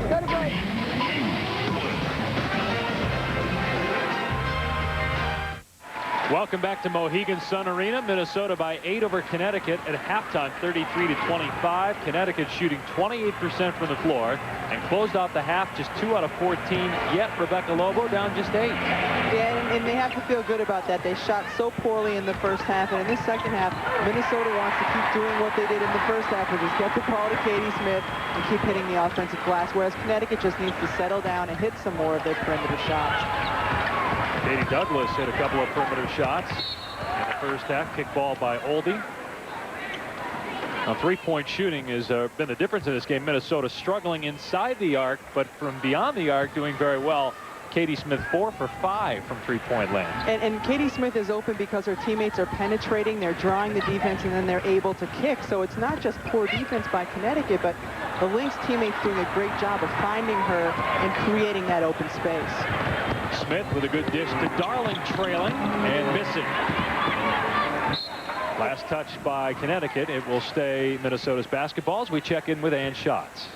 Go to break. Welcome back to Mohegan Sun Arena. Minnesota by 8 over Connecticut at halftime, 33-25. Connecticut shooting 28% from the floor and closed out the half just 2 out of 14. Yet Rebecca Lobo down just 8. Yeah, and they have to feel good about that. They shot so poorly in the first half, and in this second half, Minnesota wants to keep doing what they did in the first half, which is get the ball to Katie Smith and keep hitting the offensive glass, whereas Connecticut just needs to settle down and hit some more of their perimeter shots. Katie Douglas hit a couple of perimeter shots in the first half. Kick ball by Oldie. Now, 3-point shooting has been the difference in this game. Minnesota struggling inside the arc, but from beyond the arc doing very well. Katie Smith 4 for 5 from three-point land. And Katie Smith is open because her teammates are penetrating, they're drawing the defense, and then they're able to kick. So it's not just poor defense by Connecticut, but the Lynx teammates doing a great job of finding her and creating that open space. Smith with a good dish to Darling, trailing and missing. Last touch by Connecticut. It will stay Minnesota's basketball as we check in with Ann Schatz.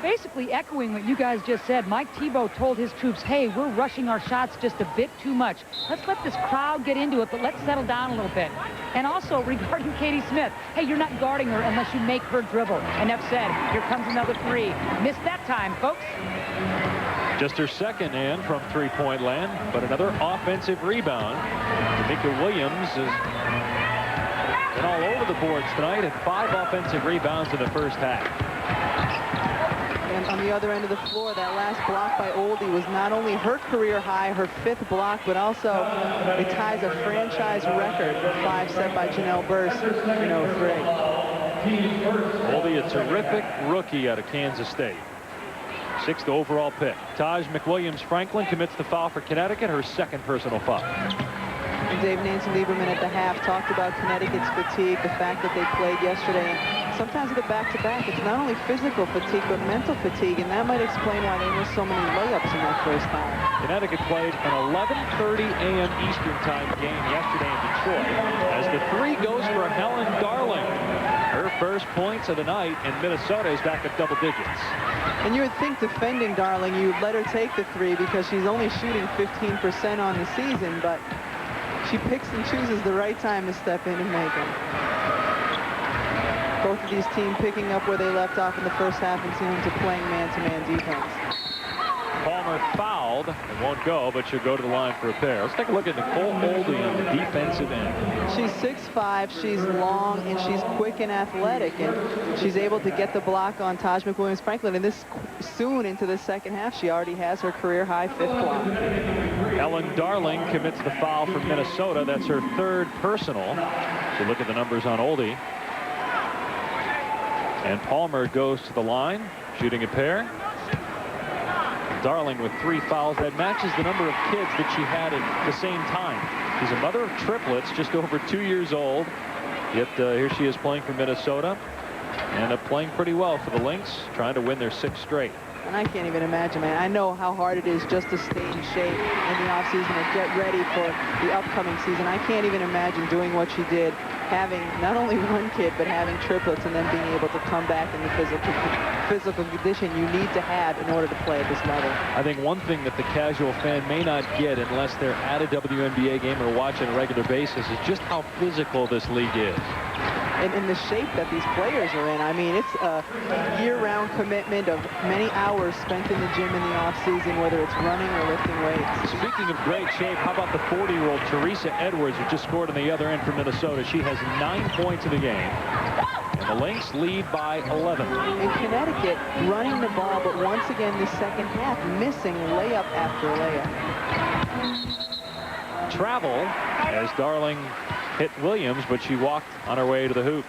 Basically echoing what you guys just said, Mike Thibault told his troops, hey, we're rushing our shots just a bit too much. Let's let this crowd get into it, but let's settle down a little bit. And also regarding Katie Smith, hey, you're not guarding her unless you make her dribble. Enough said. Here comes another three. Missed that time, folks. Just her second, Ann, from three-point land, but another offensive rebound. McWilliams has been all over the boards tonight and 5 offensive rebounds in the first half. And on the other end of the floor, that last block by Oldie was not only her career high, her 5th block, but also it ties a franchise record, 5 set by Janelle Burst in 03. Oldie, a terrific rookie out of Kansas State. 6th overall pick. McWilliams-Franklin commits the foul for Connecticut, her 2nd personal foul. And Dave Nancy-Lieberman at the half talked about Connecticut's fatigue, the fact that they played yesterday. And sometimes at the back-to-back, it's not only physical fatigue, but mental fatigue, and that might explain why they missed so many layups in that first half. Connecticut played an 11:30 a.m. Eastern time game yesterday in Detroit as the 3 goes for Helen Darling. Her first points of the night, and Minnesota is back at double digits. And you would think defending Darling, you'd let her take the 3 because she's only shooting 15% on the season, but she picks and chooses the right time to step in and make them. Both of these teams picking up where they left off in the first half and seeming to playing man-to-man defense. Palmer fouled and won't go, but she'll go to the line for a pair. Let's take a look at Nicole Oldie on the defensive end. She's 6'5", she's long, and she's quick and athletic, and she's able to get the block on Taj McWilliams-Franklin. And this soon into the second half, she already has her career-high 5th block. Ellen Darling commits the foul for Minnesota. That's her 3rd personal. So look at the numbers on Oldie. And Palmer goes to the line, shooting a pair. Darling with 3 fouls. That matches the number of kids that she had at the same time. She's a mother of triplets, just over 2 years old. Yet here she is playing for Minnesota and playing pretty well for the Lynx, trying to win their 6th straight. And I can't even imagine, man. I know how hard it is just to stay in shape in the offseason and get ready for the upcoming season. I can't even imagine doing what she did, having not only 1 kid, but having triplets and then being able to come back in the physical condition you need to have in order to play at this level. I think one thing that the casual fan may not get unless they're at a WNBA game or watch on a regular basis is just how physical this league is. And in the shape that these players are in. I mean, it's a year-round commitment of many hours spent in the gym in the off-season, whether it's running or lifting weights. Speaking of great shape, how about the 40-year-old Teresa Edwards, who just scored on the other end for Minnesota? She has 9 points in the game. And the Lynx lead by 11. In Connecticut, running the ball, but once again, the second half, missing layup after layup. Travel as Darling hit Williams, but she walked on her way to the hoop.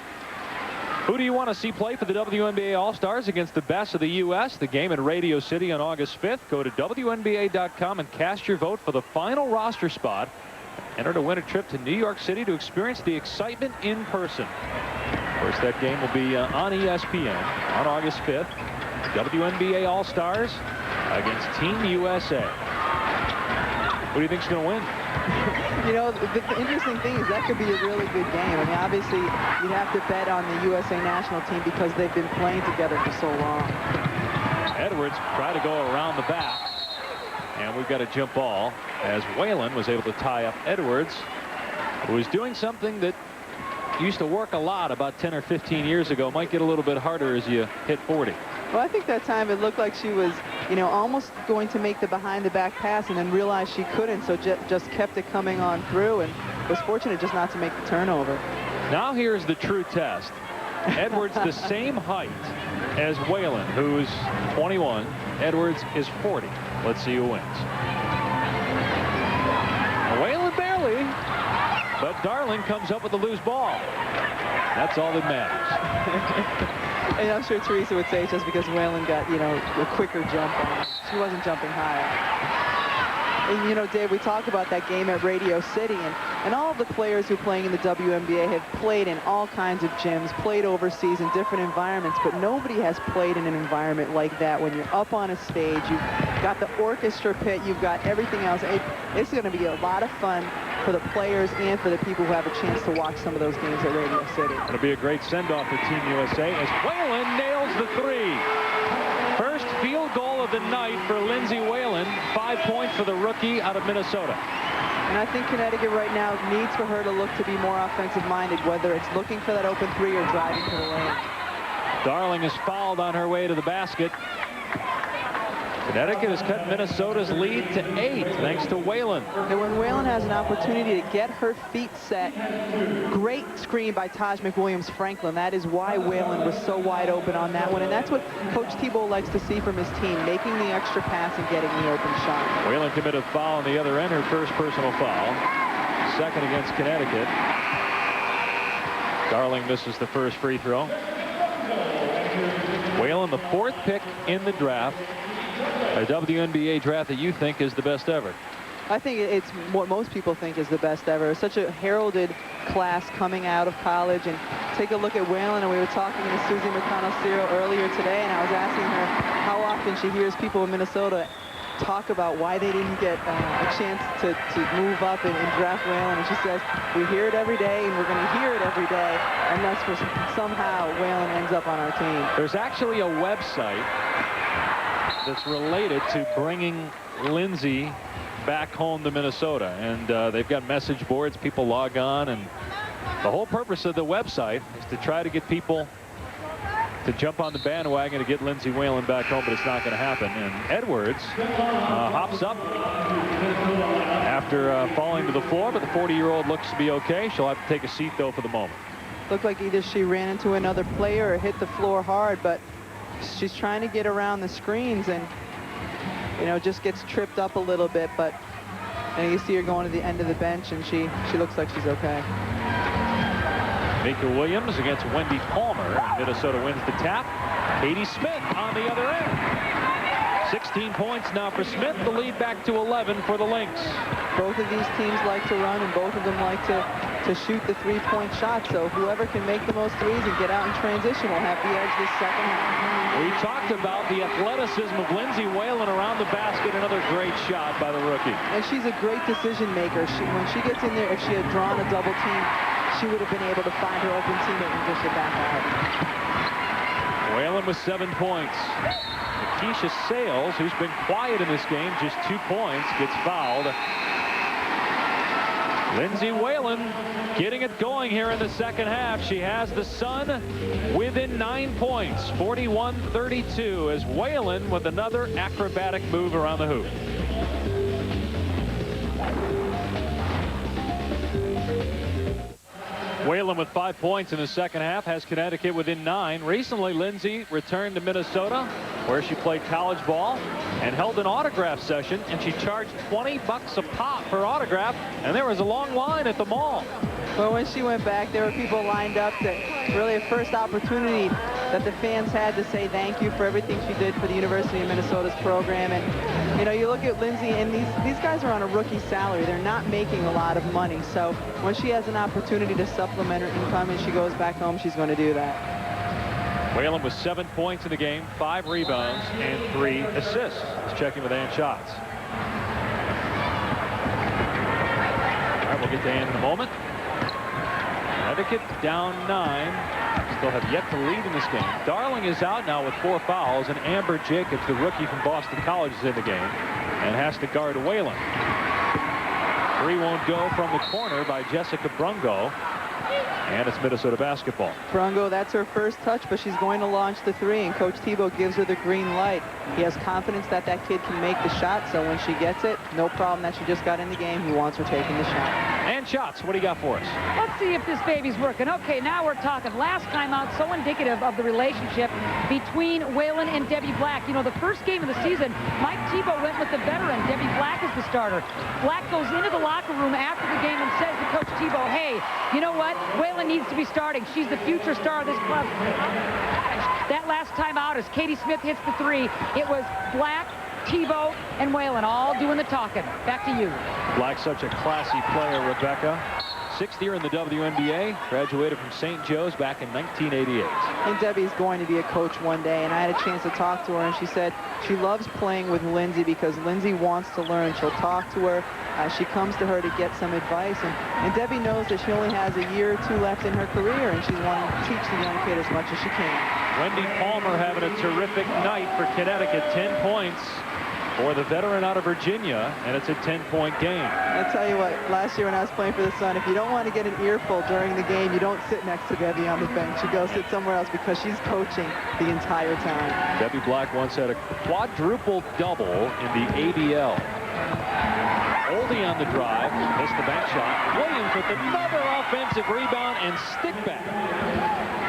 Who do you want to see play for the WNBA All-Stars against the best of the U.S.? The game in Radio City on August 5th. Go to WNBA.com and cast your vote for the final roster spot. Enter to win a trip to New York City to experience the excitement in person. Of course, that game will be on ESPN on August 5th. WNBA All-Stars against Team USA. Who do you think's going to win? You know, the interesting thing is that could be a really good game. I mean, obviously, you'd have to bet on the USA national team because they've been playing together for so long. Edwards tried to go around the back. And we've got a jump ball as Whalen was able to tie up Edwards, who was doing something that used to work a lot about 10 or 15 years ago. Might get a little bit harder as you hit 40. Well, I think that time it looked like she was, you know, almost going to make the behind-the-back pass and then realized she couldn't, so just kept it coming on through and was fortunate just not to make the turnover. Now here's the true test. Edwards the same height as Whalen, who's 21. Edwards is 40. Let's see who wins. Whalen barely, but Darling comes up with the loose ball. That's all that matters. And I'm sure Teresa would say it's just because Whalen got, you know, a quicker jump on. She wasn't jumping higher. And, you know, Dave, we talk about that game at Radio City, and all of the players who are playing in the WNBA have played in all kinds of gyms, played overseas in different environments, but nobody has played in an environment like that when you're up on a stage. You've got the orchestra pit, you've got everything else. It's going to be a lot of fun for the players and for the people who have a chance to watch some of those games at Radio City. It'll be a great send-off for Team USA as Whalen nails the three. First field goal of the night for Lindsay Whalen. 5 points for the rookie out of Minnesota. And I think Connecticut right now needs for her to look to be more offensive-minded, whether it's looking for that open three or driving to the lane. Darling is fouled on her way to the basket. Connecticut has cut Minnesota's lead to 8 thanks to Whalen. And when Whalen has an opportunity to get her feet set, great screen by McWilliams-Franklin. That is why Whalen was so wide open on that one. And that's what Coach Thibault likes to see from his team, making the extra pass and getting the open shot. Whalen committed a foul on the other end, her first personal foul. Second against Connecticut. Darling misses the first free throw. Whalen, the 4th pick in the draft. A WNBA draft that you think is the best ever. I think it's what most people think is the best ever. Such a heralded class coming out of college. And take a look at Whalen, and we were talking to Suzie McConnell Serio earlier today, and I was asking her how often she hears people in Minnesota talk about why they didn't get a chance to move up and draft Whalen. And she says, we hear it every day, and we're going to hear it every day, unless for somehow Whalen ends up on our team. There's actually a website that's related to bringing Lindsay back home to Minnesota, and they've got message boards. People log on, and the whole purpose of the website is to try to get people to jump on the bandwagon to get Lindsay Whalen back home, but it's not going to happen. And Edwards hops up after falling to the floor, but the 40-year-old looks to be okay. She'll have to take a seat, though, for the moment. Looked like either she ran into another player or hit the floor hard, but she's trying to get around the screens and, you know, just gets tripped up a little bit. But you see her going to the end of the bench, and she looks like she's okay. Mika Williams against Wendy Palmer. Minnesota wins the tap. Katie Smith on the other end. 16 points now for Smith. The lead back to 11 for the Lynx. Both of these teams like to run, and both of them like to shoot the three-point shot. So whoever can make the most threes and get out in transition will have the edge this second half. We talked about the athleticism of Lindsay Whalen around the basket. Another great shot by the rookie. And she's a great decision maker. When she gets in there, if she had drawn a double team, she would have been able to find her open teammate and dish it back out. Whalen with 7 points. Keisha Sales, who's been quiet in this game, just 2 points, gets fouled. Lindsay Whalen getting it going here in the second half. She has the Sun within 9 points, 41-32, as Whalen with another acrobatic move around the hoop. Whalen with 5 points in the second half has Connecticut within 9. Recently, Lindsay returned to Minnesota, where she played college ball and held an autograph session, and she charged $20 a pop per autograph, and there was a long line at the mall. Well, when she went back, there were people lined up that really a first opportunity that the fans had to say thank you for everything she did for the University of Minnesota's program. And, you know, you look at Lindsay, and these guys are on a rookie salary. They're not making a lot of money. So when she has an opportunity to supplement her income and she goes back home, she's going to do that. Whalen with 7 points in the game, 5 rebounds, and 3 assists. Let's check in with Ann Schatz. All right, we'll get to Ann in a moment. Connecticut down 9. Still have yet to lead in this game. Darling is out now with 4 fouls, and Amber Jacobs, the rookie from Boston College, is in the game and has to guard Whalen. 3 won't go from the corner by Jessica Brungo. And it's Minnesota basketball. Brungo, that's her first touch, but she's going to launch the 3, and Coach Thibault gives her the green light. He has confidence that that kid can make the shot, so when she gets it, no problem that she just got in the game. He wants her taking the shot. And shots, what do you got for us? Let's see if this baby's working. Okay, now we're talking. Last time out, so indicative of the relationship between Whalen and Debbie Black. You know, the first game of the season, Mike Thibault went with the veteran. Debbie Black is the starter. Black goes into the locker room after the game and says to Coach Thibault, hey, you know what? Whalen needs to be starting. She's the future star of this club. That last time out, as Katie Smith hits the 3, it was Black Tebow, and Whalen all doing the talking. Back to you. Black, such a classy player, Rebecca. 6th year in the WNBA, graduated from St. Joe's back in 1988. And Debbie's going to be a coach one day, and I had a chance to talk to her, and she said she loves playing with Lindsay because Lindsay wants to learn. She'll talk to her. She comes to her to get some advice, and Debbie knows that she only has a year or 2 left in her career, and she's wanting to teach the young kid as much as she can. Wendy Palmer having a terrific night for Connecticut. 10 points for the veteran out of Virginia, and it's a 10-point game. I'll tell you what, last year when I was playing for the Sun, if you don't want to get an earful during the game, you don't sit next to Debbie on the bench. You go sit somewhere else because she's coaching the entire time. Debbie Black once had a quadruple double in the ABL. Oldie on the drive, missed the bank shot. Williams with another offensive rebound and stick back.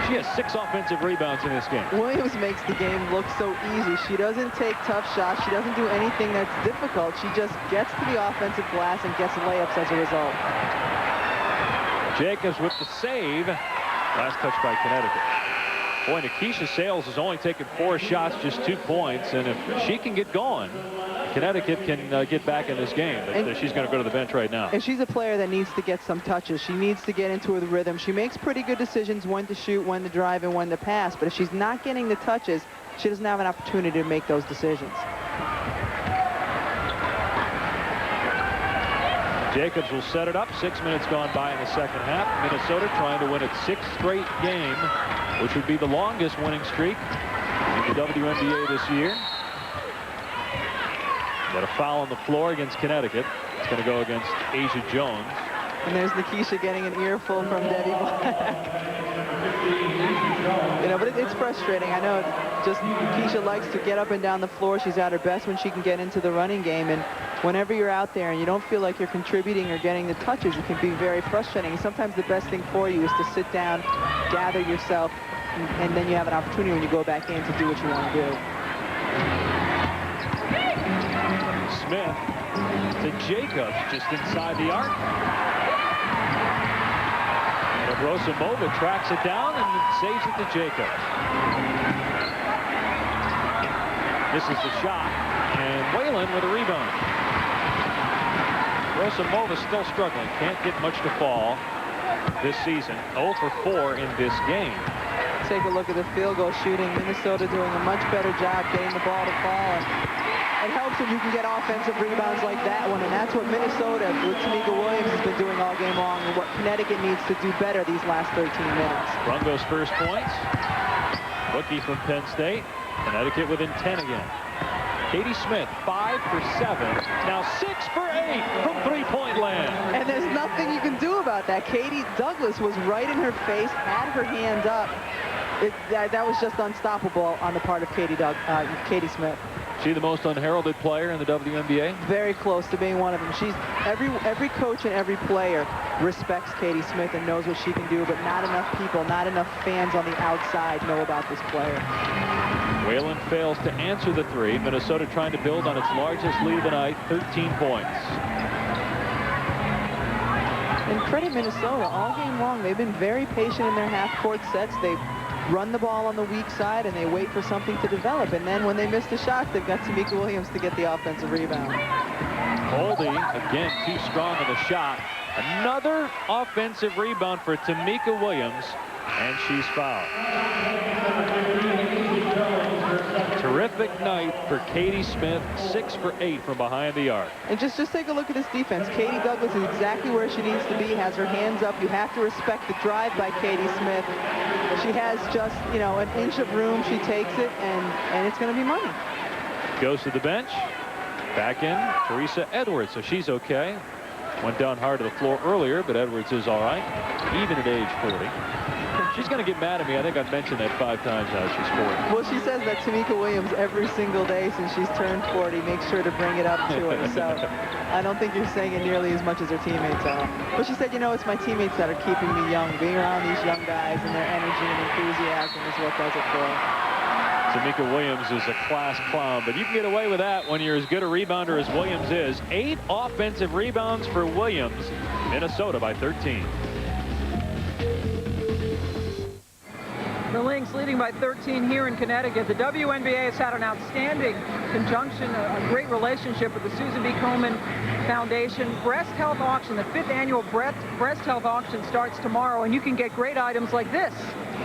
She has 6 offensive rebounds in this game. Williams makes the game look so easy. She doesn't take tough shots. She doesn't do anything that's difficult. She just gets to the offensive glass and gets layups as a result. Jacobs with the save. Last touch by Connecticut. Boy, Nikisha Sales has only taken 4 shots, just 2 points. And if she can get going, Connecticut can get back in this game. But she's going to go to the bench right now. And she's a player that needs to get some touches. She needs to get into the rhythm. She makes pretty good decisions when to shoot, when to drive, and when to pass. But if she's not getting the touches, she doesn't have an opportunity to make those decisions. Jacobs will set it up. 6 minutes gone by in the second half. Minnesota trying to win its 6th straight game, which would be the longest winning streak in the WNBA this year. Got a foul on the floor against Connecticut. It's going to go against Asia Jones. And there's Nikisha getting an earful from Debbie Black. You know, but it's frustrating. I know just Nikisha likes to get up and down the floor. She's at her best when she can get into the running game. And whenever you're out there and you don't feel like you're contributing or getting the touches, it can be very frustrating. And sometimes the best thing for you is to sit down, gather yourself, and then you have an opportunity when you go back in to do what you want to do. Smith to Jacobs just inside the arc. And Rosamova tracks it down and saves it to Jacobs. Misses the shot, and Whalen with a rebound. Rosamova still struggling. Can't get much to fall this season. 0 for 4 in this game. Take a look at the field goal shooting. Minnesota doing a much better job getting the ball to fall. It helps when you can get offensive rebounds like that one, and that's what Minnesota with Tamika Williams has been doing all game long, and what Connecticut needs to do better these last 13 minutes. Brungo's first points. Rookie from Penn State. Connecticut within 10 again. Katie Smith, 5 for 7. Now 6 for 8 from three-point land. And there's nothing you can do about that. Katie Douglas was right in her face, had her hand up. That was just unstoppable on the part of Katie Smith. She the most unheralded player in the WNBA? Very close to being one of them. She's every coach and every player respects Katie Smith and knows what she can do, but not enough people, not enough fans on the outside know about this player. Whalen fails to answer the 3. Minnesota trying to build on its largest lead of the night, 13 points. And credit Minnesota all game long. They've been very patient in their half-court sets. They've run the ball on the weak side and they wait for something to develop, and then when they miss the shot, they've got Tamika Williams to get the offensive rebound. Oldie again too strong on the shot. Another offensive rebound for Tamika Williams, and she's fouled. Terrific night for Katie Smith, 6 for 8 from behind the arc. And just take a look at this defense. Katie Douglas is exactly where she needs to be, has her hands up. You have to respect the drive by Katie Smith. She has just, you know, an inch of room. She takes it, and it's going to be money. Goes to the bench. Back in, Teresa Edwards, so she's okay. Went down hard to the floor earlier, but Edwards is all right, even at age 40. She's going to get mad at me. I think I've mentioned that 5 times now she's 40. Well, she says that Tamika Williams every single day since she's turned 40 makes sure to bring it up to her. So I don't think you're saying it nearly as much as her teammates are. But she said, you know, it's my teammates that are keeping me young. Being around these young guys and their energy and enthusiasm is what does it for her. Tamika Williams is a class clown, but you can get away with that when you're as good a rebounder as Williams is. 8 offensive rebounds for Williams. Minnesota by 13. The Lynx leading by 13 here in Connecticut. The WNBA has had an outstanding conjunction, a great relationship with the Suzie McConnell Foundation. Breast Health Auction, the 5th annual Breast Health Auction starts tomorrow, and you can get great items like this.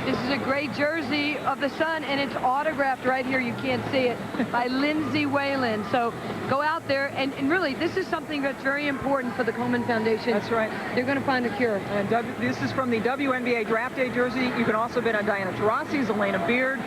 This is a great jersey of the Sun, and it's autographed right here. You can't see it, by Lindsay Whalen. So go out there, and really, this is something that's very important for the Komen Foundation. That's right. They're going to find a cure. And this is from the WNBA Draft Day jersey. You can also bet on Diana Taurasi's, Elena Beard.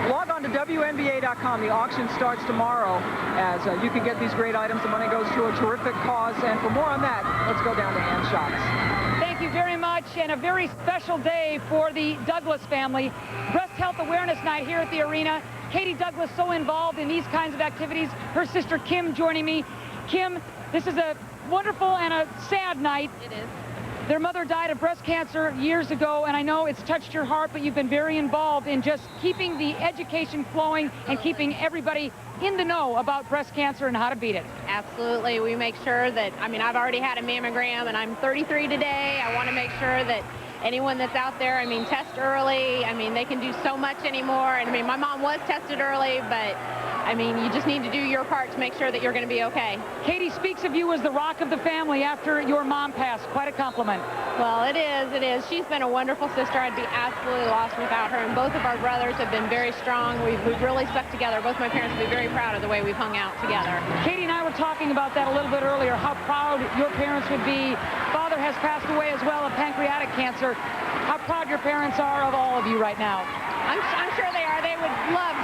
Log on to WNBA.com. The auction starts tomorrow as you can get these great items. The money goes to a terrific cause. And for more on that, let's go down to Ann Schatz. Thank you very much, and a very special day for the Douglas family. Breast Health Awareness Night here at the arena. Katie Douglas so involved in these kinds of activities. Her sister Kim joining me. Kim, this is a wonderful and a sad night. It is. Their mother died of breast cancer years ago, and I know it's touched your heart, but you've been very involved in just keeping the education flowing and keeping everybody in the know about breast cancer and how to beat it. Absolutely. We make sure that, I mean, I've already had a mammogram, and I'm 33 today. I want to make sure that anyone that's out there, I mean, test early. I mean, they can do so much anymore. And I mean, my mom was tested early, but I mean, you just need to do your part to make sure that you're going to be okay. Katie speaks of you as the rock of the family after your mom passed. Quite a compliment. Well, it is. It is. She's been a wonderful sister. I'd be absolutely lost without her. And both of our brothers have been very strong. We've really stuck together. Both my parents would be very proud of the way we've hung out together. Katie and I were talking about that a little bit earlier, how proud your parents would be. Father has passed away as well of pancreatic cancer. How proud your parents are of all of you right now. I'm sure they are. They would love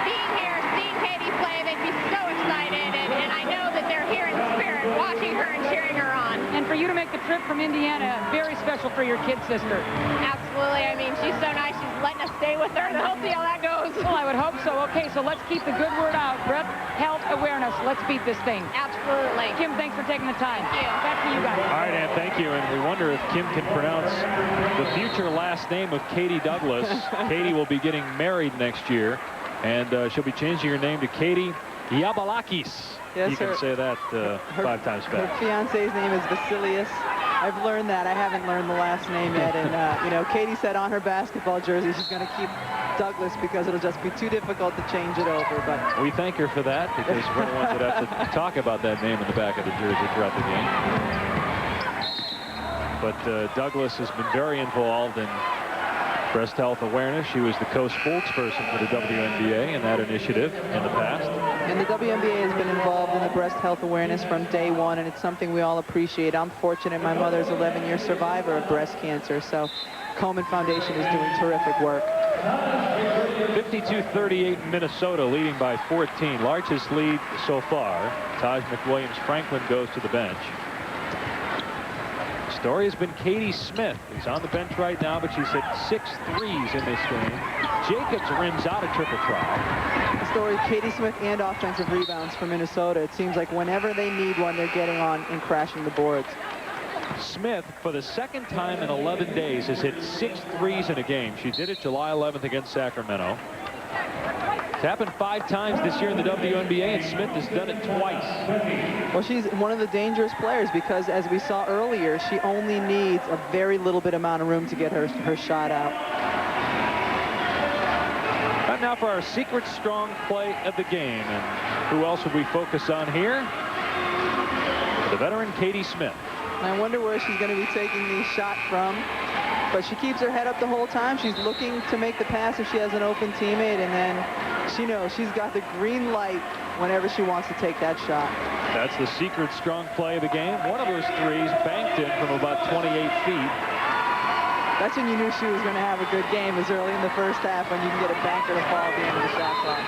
being here, seeing Katie play. They'd be so excited, and I know that they're here in spirit, watching her and cheering her on. And for you to make the trip from Indiana, very special for your kid sister. Absolutely. I mean, she's so nice. She's letting us stay with her, and we'll see how that goes. Well, I would hope so. Okay, so let's keep the good word out. Breast health awareness. Let's beat this thing. Absolutely. Kim, thanks for taking the time. Thank you. Back to you guys. All right, Ann, thank you. And we wonder if Kim can pronounce the future last name of Katie Douglas. Katie will be getting married next year, and she'll be changing her name to Katie Yabalakis. Yes, you can say that 5 times fast. Her fiance's name is Vasilius. I've learned that. I haven't learned the last name yet. And, you know, Katie said on her basketball jersey she's going to keep Douglas because it'll just be too difficult to change it over. But we thank her for that because we're the ones that have to talk about that name in the back of the jersey throughout the game. But Douglas has been very involved in breast health awareness. She was the co-spokesperson for the WNBA in that initiative in the past. And the WNBA has been involved in the breast health awareness from day one, and it's something we all appreciate. I'm fortunate my mother's 11-year survivor of breast cancer, so Komen Foundation is doing terrific work. 52-38 Minnesota, leading by 14. Largest lead so far. McWilliams-Franklin goes to the bench. Story has been Katie Smith, who's on the bench right now, but she's hit 6 threes in this game. Jacobs rims out a triple try. The story, Katie Smith and offensive rebounds for Minnesota. It seems like whenever they need one, they're getting on and crashing the boards. Smith, for the second time in 11 days, has hit 6 threes in a game. She did it July 11th against Sacramento. It's happened 5 times this year in the WNBA, and Smith has done it twice. Well, she's one of the dangerous players because, as we saw earlier, she only needs a very little bit amount of room to get her shot out. Time now for our secret strong play of the game. And who else would we focus on here? The veteran Katie Smith. I wonder where she's going to be taking the shot from. But she keeps her head up the whole time. She's looking to make the pass if she has an open teammate, and then she knows she's got the green light whenever she wants to take that shot. That's the secret strong play of the game. One of those threes banked in from about 28 feet. That's when you knew she was going to have a good game, is early in the first half when you can get a banker to fall at the end of the shot clock.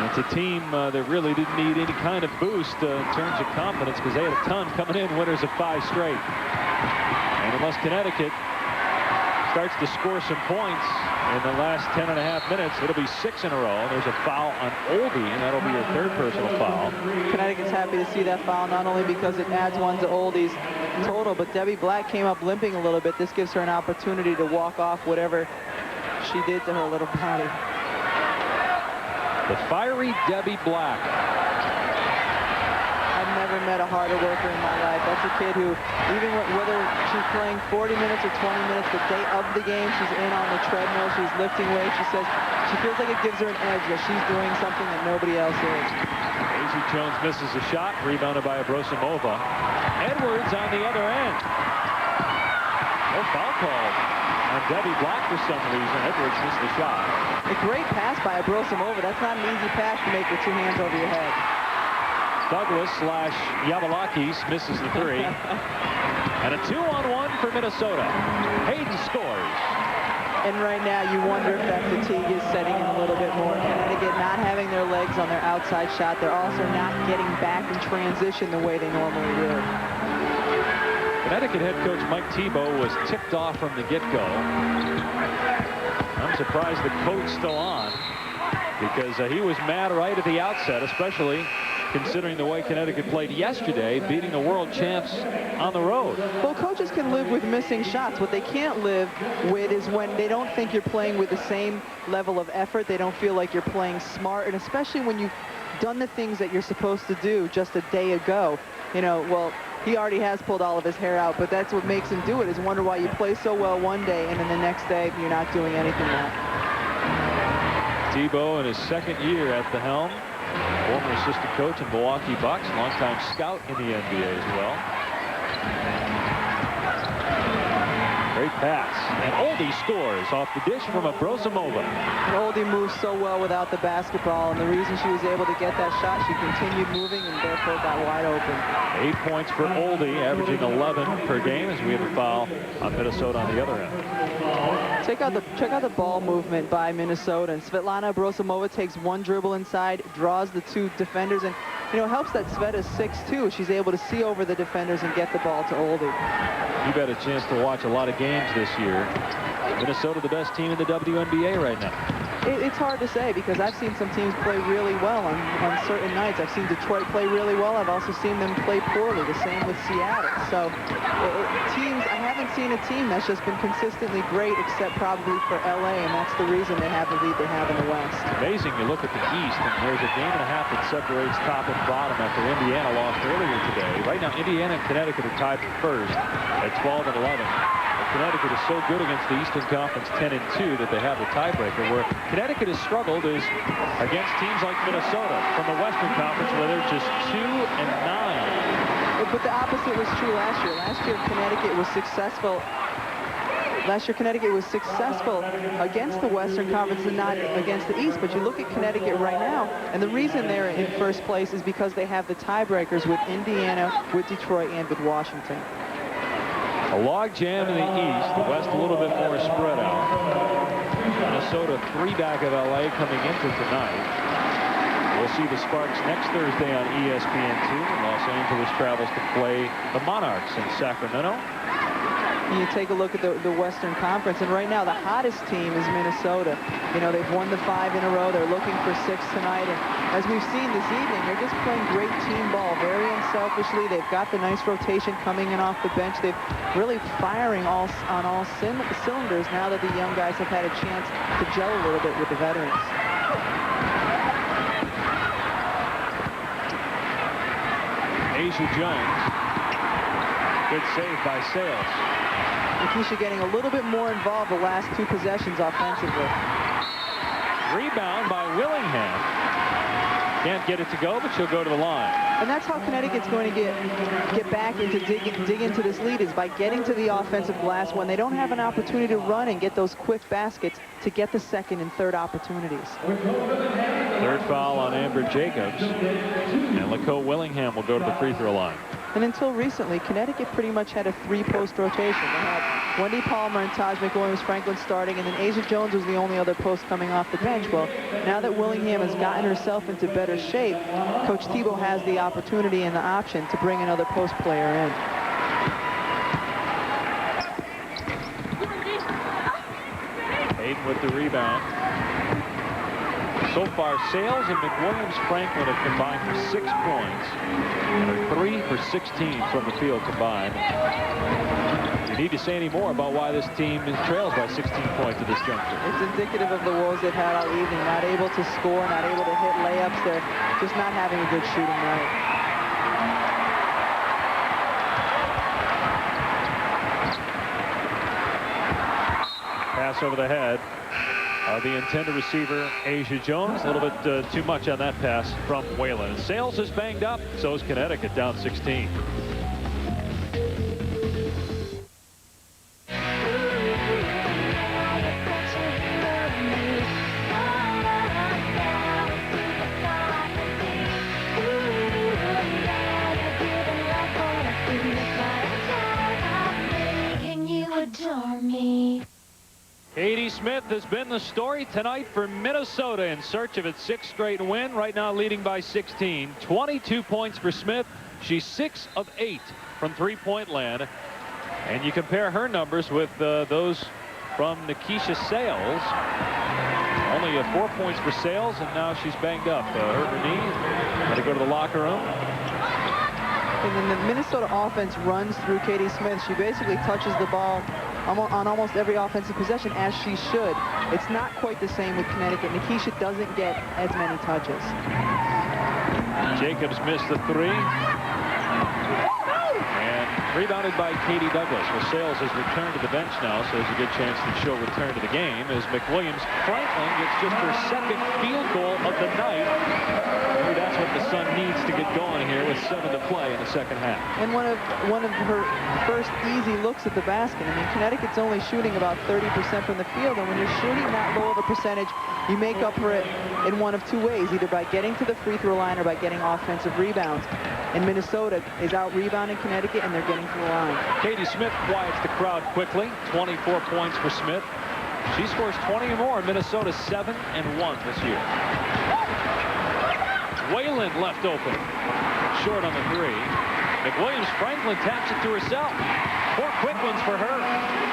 It's a team that really didn't need any kind of boost in terms of confidence because they had a ton coming in, winners of 5 straight. And unless Connecticut starts to score some points in the last 10.5 minutes, it'll be 6 in a row. There's a foul on Oldie, and that'll be your 3rd personal foul. Connecticut's happy to see that foul, not only because it adds 1 to Oldie's total, but Debbie Black came up limping a little bit. This gives her an opportunity to walk off whatever she did to her little body. The fiery Debbie Black. I've never met a harder worker in my life. That's a kid who, even whether she's playing 40 minutes or 20 minutes, the day of the game, she's in on the treadmill, she's lifting weights. She says she feels like it gives her an edge, that she's doing something that nobody else is. Asia Jones misses a shot, rebounded by Abrosimova. Edwards on the other end. No foul called on Debbie Black for some reason. Edwards missed the shot. A great pass by Abrosimova. That's not an easy pass to make with two hands over your head. Douglas / Yabalakis misses the three. And a 2-on-1 for Minnesota. Hayden scores. And right now, you wonder if that fatigue is setting in a little bit more. Connecticut not having their legs on their outside shot. They're also not getting back in transition the way they normally would. Connecticut head coach Mike Thibault was ticked off from the get-go. I'm surprised the coach's still on, because he was mad right at the outset, especially considering the way Connecticut played yesterday, beating the world champs on the road. Well, coaches can live with missing shots. What they can't live with is when they don't think you're playing with the same level of effort. They don't feel like you're playing smart, and especially when you've done the things that you're supposed to do just a day ago. You know, well, he already has pulled all of his hair out, but that's what makes him do it, is wonder why you play so well one day and then the next day you're not doing anything now. Thibault in his second year at the helm. Former assistant coach in Milwaukee Bucks, longtime scout in the NBA as well. Great pass. And Oldie scores off the dish from Abrosimova. And Oldie moves so well without the basketball, and the reason she was able to get that shot, she continued moving and therefore got wide open. 8 points for Oldie, averaging 11 per game, as we have a foul on Minnesota on the other end. Check out the ball movement by Minnesota. And Svetlana Abrosimova takes one dribble inside, draws the two defenders, and you know, it helps that Sveta's 6'2". She's able to see over the defenders and get the ball to Oldie. You've had a chance to watch a lot of games this year. Minnesota the best team in the WNBA right now. It's hard to say, because I've seen some teams play really well on certain nights. I've seen Detroit play really well. I've also seen them play poorly. The same with Seattle. So I haven't seen a team that's just been consistently great, except probably for LA, and that's the reason they have the lead they have in the West. Amazing. You look at the East, and there's a game and a half that separates top and bottom after Indiana lost earlier today. Right now, Indiana and Connecticut are tied for first at 12 and 11. Connecticut is so good against the Eastern Conference 10-2 that they have the tiebreaker. Where Connecticut has struggled is against teams like Minnesota from the Western Conference, where they're just 2 and 9. But the opposite was true last year. Last year Connecticut was successful against the Western Conference and not against the East. But you look at Connecticut right now, and the reason they're in first place is because they have the tiebreakers with Indiana, with Detroit, and with Washington. A log jam in the East, the West a little bit more spread out. Minnesota 3 back of LA coming into tonight. We'll see the Sparks next Thursday on ESPN2. Los Angeles travels to play the Monarchs in Sacramento. You take a look at the Western Conference, and right now the hottest team is Minnesota. You know, they've won the 5 in a row. They're looking for 6 tonight, and as we've seen this evening, they're just playing great team ball, very unselfishly. They've got the nice rotation coming in off the bench. They've really firing on all cylinders now that the young guys have had a chance to gel a little bit with the veterans. Asia Jones. Good save by Sales. Nikisha getting a little bit more involved the last 2 possessions offensively. Rebound by Willingham. Can't get it to go, but she'll go to the line. And that's how Connecticut's going to get back into dig into this lead, is by getting to the offensive glass when they don't have an opportunity to run and get those quick baskets to get the second and third opportunities. Third foul on Amber Jacobs. And Laco Willingham will go to the free throw line. And until recently, Connecticut pretty much had a 3-post rotation. They had Wendy Palmer and Taj McWilliams-Franklin starting, and then Asia Jones was the only other post coming off the bench. Well, now that Willingham has gotten herself into better shape, Coach Thibault has the opportunity and the option to bring another post player in. Hayden with the rebound. So far, Sales and McWilliams-Franklin have combined for 6 points and are 3 for 16 from the field combined. You need to say any more about why this team trails by 16 points at this juncture? It's indicative of the woes they've had all evening. Not able to score, not able to hit layups. They're just not having a good shooting night. pass over the head of the intended receiver, Asia Jones. A little bit too much on that pass from Whalen. Sales is banged up. So is Connecticut, down 16. Katie Smith has been the story tonight for Minnesota in search of its 6th straight win. Right now leading by 16. 22 points for Smith. She's 6 of 8 from three-point land. And you compare her numbers with those from Nikisha Sales. Only 4 points for Sales, and now she's banged up. Hurt her knee. Had to go to the locker room. And then the Minnesota offense runs through Katie Smith. She basically touches the ball on almost every offensive possession, as she should. It's not quite the same with Connecticut. Nikisha doesn't get as many touches. Jacobs missed the three. And rebounded by Katie Douglas. Well, Sales has returned to the bench now, so there's a good chance that she'll return to the game as McWilliams-Franklin gets just her 2nd field goal of the night. Maybe that's what the Sun needs to get going here with 7 to play in the 2nd half. And one of her first easy looks at the basket. I mean, Connecticut's only shooting about 30% from the field, and when you're shooting that low of a percentage, you make up for it in one of 2 ways, either by getting to the free throw line or by getting offensive rebounds. And Minnesota is out rebounding Connecticut, and they're getting to the line. Katie Smith quiets the crowd quickly. 24 points for Smith. She scores 20 or more. Minnesota 7-1 this year. Whalen left open. Short on the three. McWilliams-Franklin taps it to herself. 4 quick ones for her.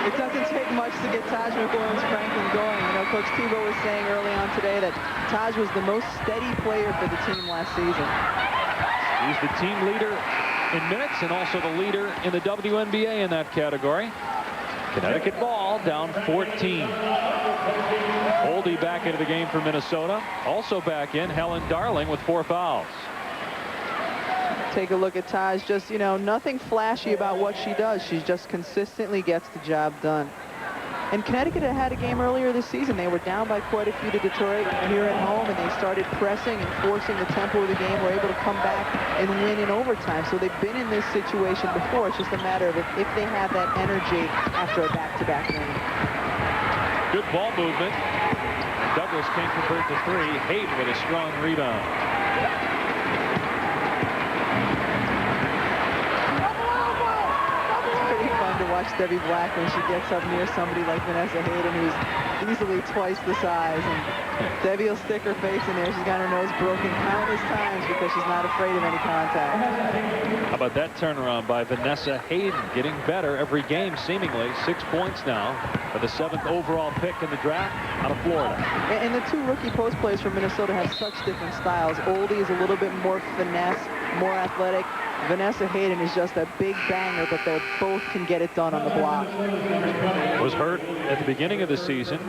It doesn't take much to get Taj McWilliams-Franklin going. You know, Coach Tebow was saying early on today that Taj was the most steady player for the team last season. He's the team leader in minutes and also the leader in the WNBA in that category. Connecticut ball down 14. Oldie back into the game for Minnesota. Also back in Helen Darling with 4 fouls. Take a look at Taj. Just, you know, nothing flashy about what she does. She just consistently gets the job done. And Connecticut had a game earlier this season. They were down by quite a few to Detroit here at home, and they started pressing and forcing the tempo of the game. Were able to come back and win in overtime. So they've been in this situation before. It's just a matter of if they have that energy after a back-to-back win. Good ball movement. Douglas can't convert to 3. Hayden with a strong rebound. To watch Debbie Black when she gets up near somebody like Vanessa Hayden, who's easily twice the size. And Debbie will stick her face in there. She's got her nose broken countless times because she's not afraid of any contact. How about that turnaround by Vanessa Hayden, getting better every game seemingly. 6 points now for the 7th overall pick in the draft out of Florida. And the 2 rookie post players from Minnesota have such different styles. Oldie is a little bit more finesse, more athletic. Vanessa Hayden is just a big banger, but they both can get it done on the block. Was hurt at the beginning of the season.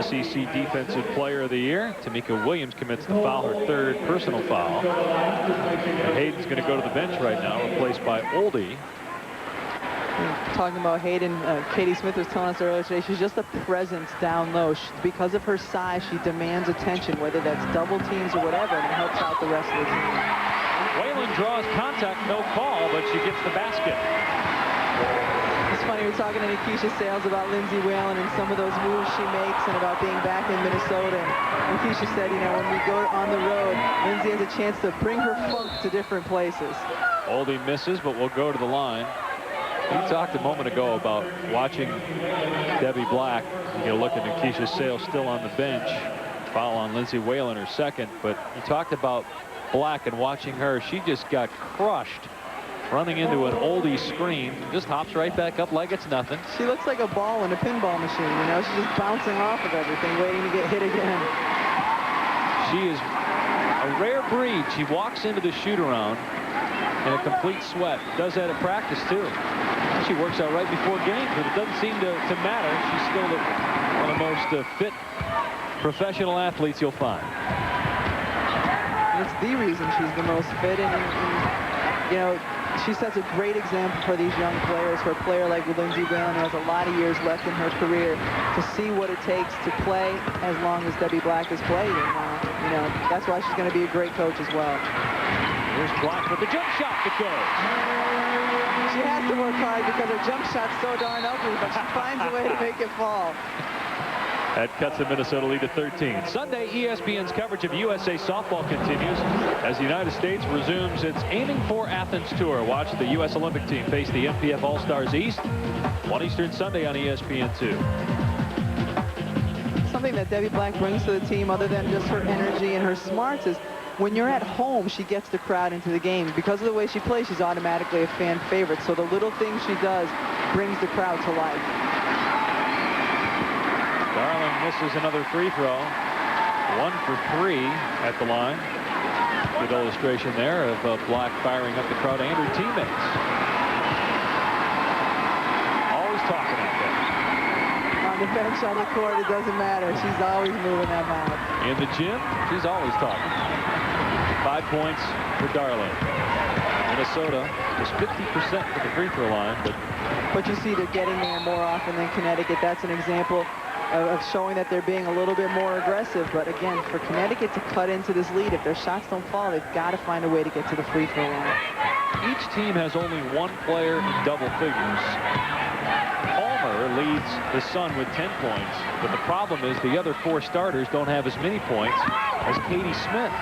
SEC Defensive Player of the Year. Tamika Williams commits the foul, her 3rd personal foul. And Hayden's going to go to the bench right now, replaced by Oldie. Talking about Hayden, Katie Smith was telling us earlier today, she's just a presence down low. Because of her size, she demands attention, whether that's double teams or whatever, and it helps out the rest of the team. Whalen draws contact, no call, but she gets the basket. It's funny, we're talking to Nikisha Sales about Lindsay Whalen and some of those moves she makes and about being back in Minnesota. And Nikisha said, you know, when we go on the road, Lindsay has a chance to bring her funk to different places. Oldie misses, but will go to the line. We talked a moment ago about watching Debbie Black. You get a look at Nikisha Sales still on the bench. Foul on Lindsay Whalen, her 2nd. But you talked about Black and watching her. She just got crushed running into an Oldie screen. Just hops right back up like it's nothing. She looks like a ball in a pinball machine, you know. She's just bouncing off of everything, waiting to get hit again. She is a rare breed. She walks into the shoot-around in a complete sweat. Does that at practice, too. She works out right before games, but it doesn't seem to matter. She's still one of the most fit professional athletes you'll find. It's the reason she's the most fit, and you know, she sets a great example for these young players, for a player like Lindsey Whalen, who has a lot of years left in her career, to see what it takes to play as long as Debbie Black has played. And, you know, that's why she's going to be a great coach as well. Here's Black with the jump shot that goes. She has to work hard because her jump shot's so darn ugly, but she finds a way to make it fall. That cuts the Minnesota lead to 13. Sunday, ESPN's coverage of USA softball continues as the United States resumes its Aiming for Athens tour. Watch the U.S. Olympic team face the MPF All-Stars East, 1 Eastern Sunday on ESPN2. Something that Debbie Black brings to the team, other than just her energy and her smarts, is when you're at home, she gets the crowd into the game. Because of the way she plays, she's automatically a fan favorite. So the little things she does brings the crowd to life. Darling misses another free throw. 1 for 3 at the line. Good illustration there of Black firing up the crowd and her teammates. Always talking out there. On the bench, on the court, it doesn't matter. She's always moving that mouth. In the gym, she's always talking. 5 points for Darling. Minnesota is 50% for the free throw line, but you see they're getting there more often than Connecticut. That's an example of showing that they're being a little bit more aggressive. But again, for Connecticut to cut into this lead, if their shots don't fall, they've got to find a way to get to the free throw line. Each team has only one player in double figures. Palmer leads the Sun with 10 points, but the problem is the other 4 starters don't have as many points as Katie Smith.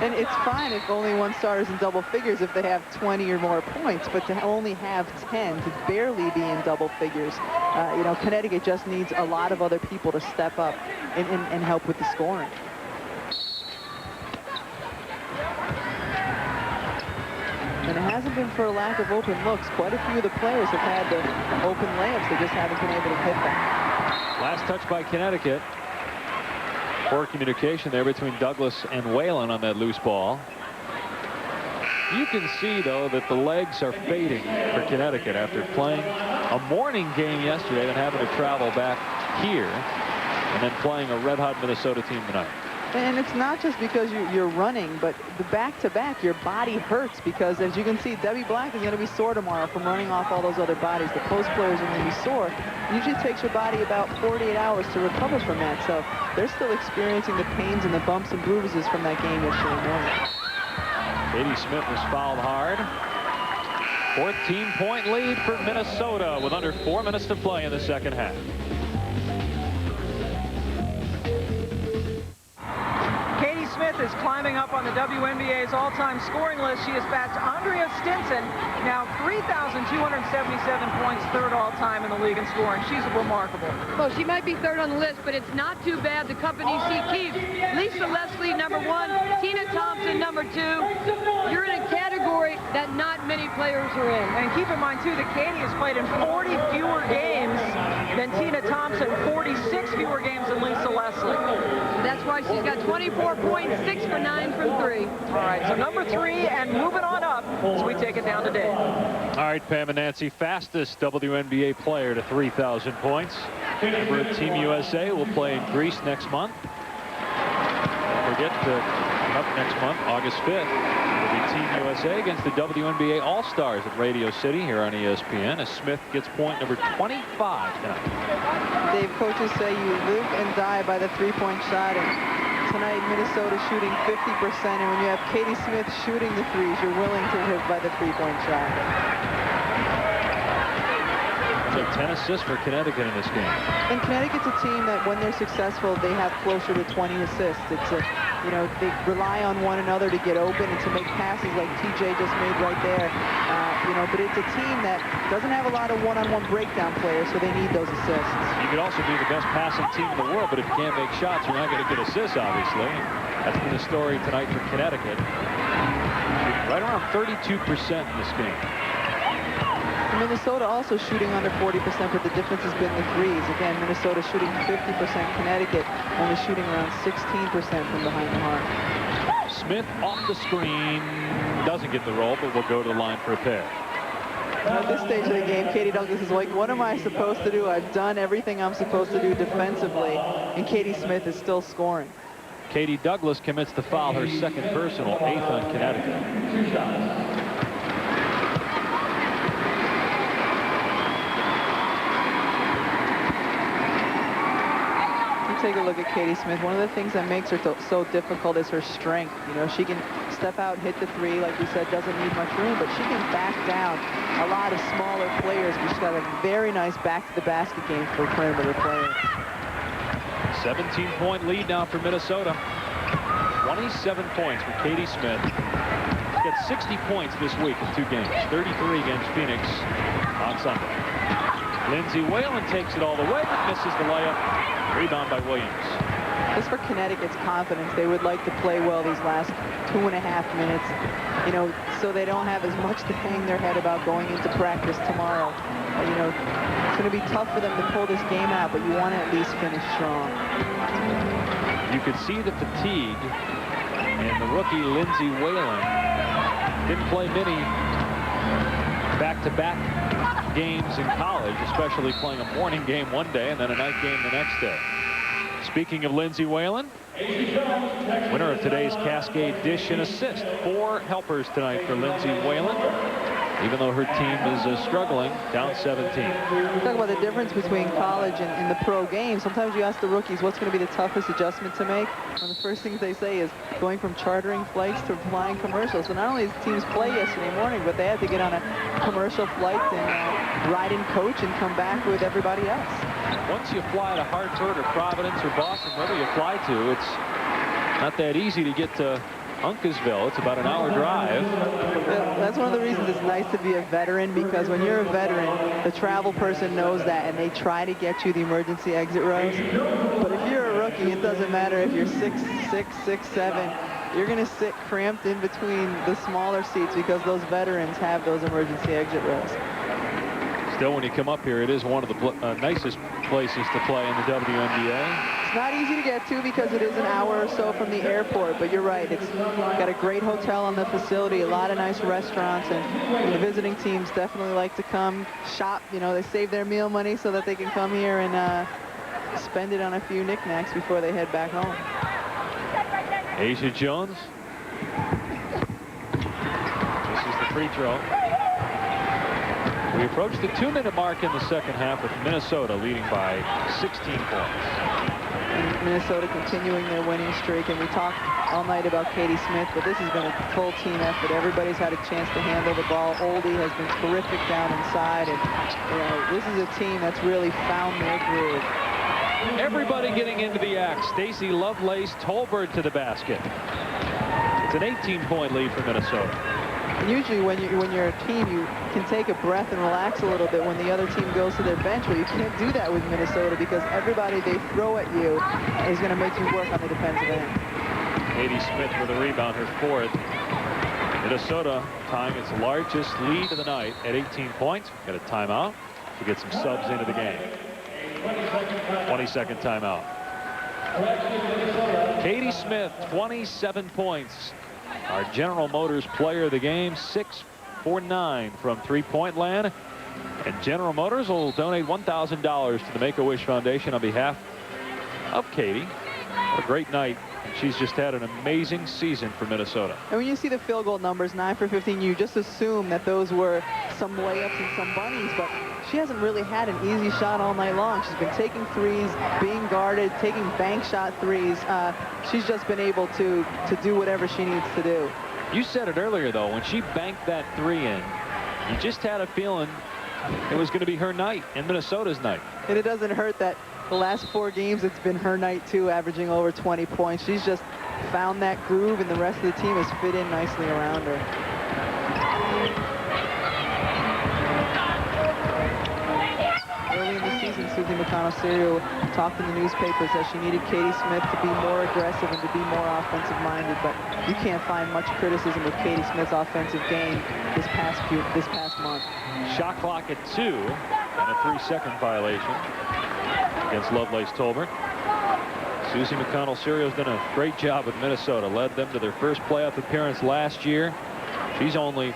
And it's fine if only one starter's in double figures if they have 20 or more points, but to only have 10, to barely be in double figures, you know, Connecticut just needs a lot of other people to step up and help with the scoring. And it hasn't been for a lack of open looks. Quite a few of the players have had the open layups. They just haven't been able to hit them. Last touch by Connecticut. Poor communication there between Douglas and Whalen on that loose ball. You can see, though, that the legs are fading for Connecticut after playing a morning game yesterday and having to travel back here and then playing a red-hot Minnesota team tonight. And it's not just because you're running, but the back-to-back, your body hurts because, as you can see, Debbie Black is going to be sore tomorrow from running off all those other bodies. The post players are going to be sore. It usually takes your body about 48 hours to recover from that. So they're still experiencing the pains and the bumps and bruises from that game yesterday morning. Katie Smith was fouled hard. 14-point lead for Minnesota with under 4 minutes to play in the second half. Katie Smith is climbing up on the WNBA's all-time scoring list. She has passed Andrea Stinson, now 3,277 points, third all-time in the league in scoring. She's remarkable. Well, she might be third on the list, but it's not too bad the company she keeps. Lisa Leslie, number 1. Tina Thompson, number 2. You're in a category that not many players are in. And keep in mind, too, that Katie has played in 40 fewer games than Tina Thompson, 46 fewer games than Lisa Leslie. That's why she's got 24 points, 6 for 9 from 3. All right, so number 3 and moving on up as we take it down to Dave. All right, Pam and Nancy, fastest WNBA player to 3,000 points. Remember, Team USA will play in Greece next month. Don't forget, up next month, August 5th, will be Team USA against the WNBA All-Stars at Radio City here on ESPN as Smith gets point number 25 tonight. Dave, coaches say you live and die by the three-point shot, and tonight Minnesota shooting 50%, and when you have Katie Smith shooting the threes, you're willing to live by the three-point shot. So 10 assists for Connecticut in this game. And Connecticut's a team that when they're successful, they have closer to 20 assists. It's a, you know, they rely on one another to get open and to make passes like TJ just made right there. You know, but it's a team that doesn't have a lot of one-on-one breakdown players, so they need those assists. You could also be the best passing team in the world, but if you can't make shots, you're not going to get assists, obviously. That's been the story tonight for Connecticut. Right around 32% in this game. Minnesota also shooting under 40%, but the difference has been the threes. Again, Minnesota shooting 50%, Connecticut only shooting around 16% from behind the arc. Smith off the screen, doesn't get the roll, but will go to the line for a pair. At this stage of the game, Katie Douglas is like, what am I supposed to do? I've done everything I'm supposed to do defensively, and Katie Smith is still scoring. Katie Douglas commits to foul, her second personal, 8th on Connecticut. take a look at Katie Smith, one of the things that makes her so difficult is her strength. You know, she can step out, hit the three, like we said, doesn't need much room, but she can back down a lot of smaller players. She's got a very nice back-to-the-basket game for perimeter players. 17-point lead now for Minnesota. 27 points for Katie Smith. She got 60 points this week in 2 games. 33 against Phoenix on Sunday. Lindsay Whalen takes it all the way, but misses the layup. Rebound by Williams. Just for Connecticut's confidence, they would like to play well these last 2.5 minutes, you know, so they don't have as much to hang their head about going into practice tomorrow. You know, it's going to be tough for them to pull this game out, but you want to at least finish strong. You could see the fatigue in the rookie Lindsay Whalen. Didn't play many back-to-back games in college, especially playing a morning game one day and then a night game the next day. Speaking of Lindsay Whalen, winner of today's Cascade Dish and Assist. 4 helpers tonight for Lindsay Whalen, even though her team is struggling, down 17. Talk about the difference between college and the pro game. Sometimes you ask the rookies what's going to be the toughest adjustment to make, and the first things they say is going from chartering flights to flying commercials. So not only did teams play yesterday morning, but they had to get on a commercial flight and ride in coach and come back with everybody else. Once you fly to Hartford or Providence or Boston, wherever you fly to, it's not that easy to get to Uncasville. It's about an hour drive. That's one of the reasons it's nice to be a veteran, because when you're a veteran, the travel person knows that, and they try to get you the emergency exit rows. But if you're a rookie, it doesn't matter if you're 6'6", 6'7". You're going to sit cramped in between the smaller seats because those veterans have those emergency exit rows. Still, when you come up here, it is one of the nicest places to play in the WNBA. It's not easy to get to because it is an hour or so from the airport, but you're right. It's got a great hotel on the facility, a lot of nice restaurants, and the visiting teams definitely like to come shop. You know, they save their meal money so that they can come here and spend it on a few knickknacks before they head back home. Asia Jones. This is the free throw. We approach the 2-minute mark in the second half with Minnesota leading by 16 points. And Minnesota continuing their winning streak, and we talked all night about Katie Smith, but this has been a full team effort. Everybody's had a chance to handle the ball. Oldie has been terrific down inside, and you know, this is a team that's really found their groove. Everybody getting into the act. Stacey Lovelace Tolbert to the basket. It's an 18-point lead for Minnesota. And usually when you're a team, you can take a breath and relax a little bit when the other team goes to their bench. Well, you can't do that with Minnesota because everybody they throw at you is going to make you work on the defensive end. Katie Smith with a rebound, her 4th. Minnesota tying its largest lead of the night at 18 points. Got a timeout to get some subs into the game. 20-second timeout. Katie Smith, 27 points. Our General Motors player of the game, 6 for 9 from three-point land. And General Motors will donate $1,000 to the Make-A-Wish Foundation on behalf of Katie. What a great night. She's just had an amazing season for Minnesota. And when you see the field goal numbers, 9 for 15, you just assume that those were some layups and some bunnies, but she hasn't really had an easy shot all night long. She's been taking threes, being guarded, taking bank shot threes. She's just been able to do whatever she needs to do. You said it earlier, though, when she banked that 3 in, you just had a feeling it was going to be her night and Minnesota's night. And it doesn't hurt that the last 4 games, it's been her night, too, averaging over 20 points. She's just found that groove, and the rest of the team has fit in nicely around her. Early in the season, Suzie McConnell Serio talked in the newspapers that she needed Katie Smith to be more aggressive and to be more offensive-minded, but you can't find much criticism of Katie Smith's offensive game this past month. Shot clock at 2 and a 3-second violation against Lovelace Tolbert. Suzie McConnell Serio's done a great job with Minnesota. Led them to their first playoff appearance last year. She's only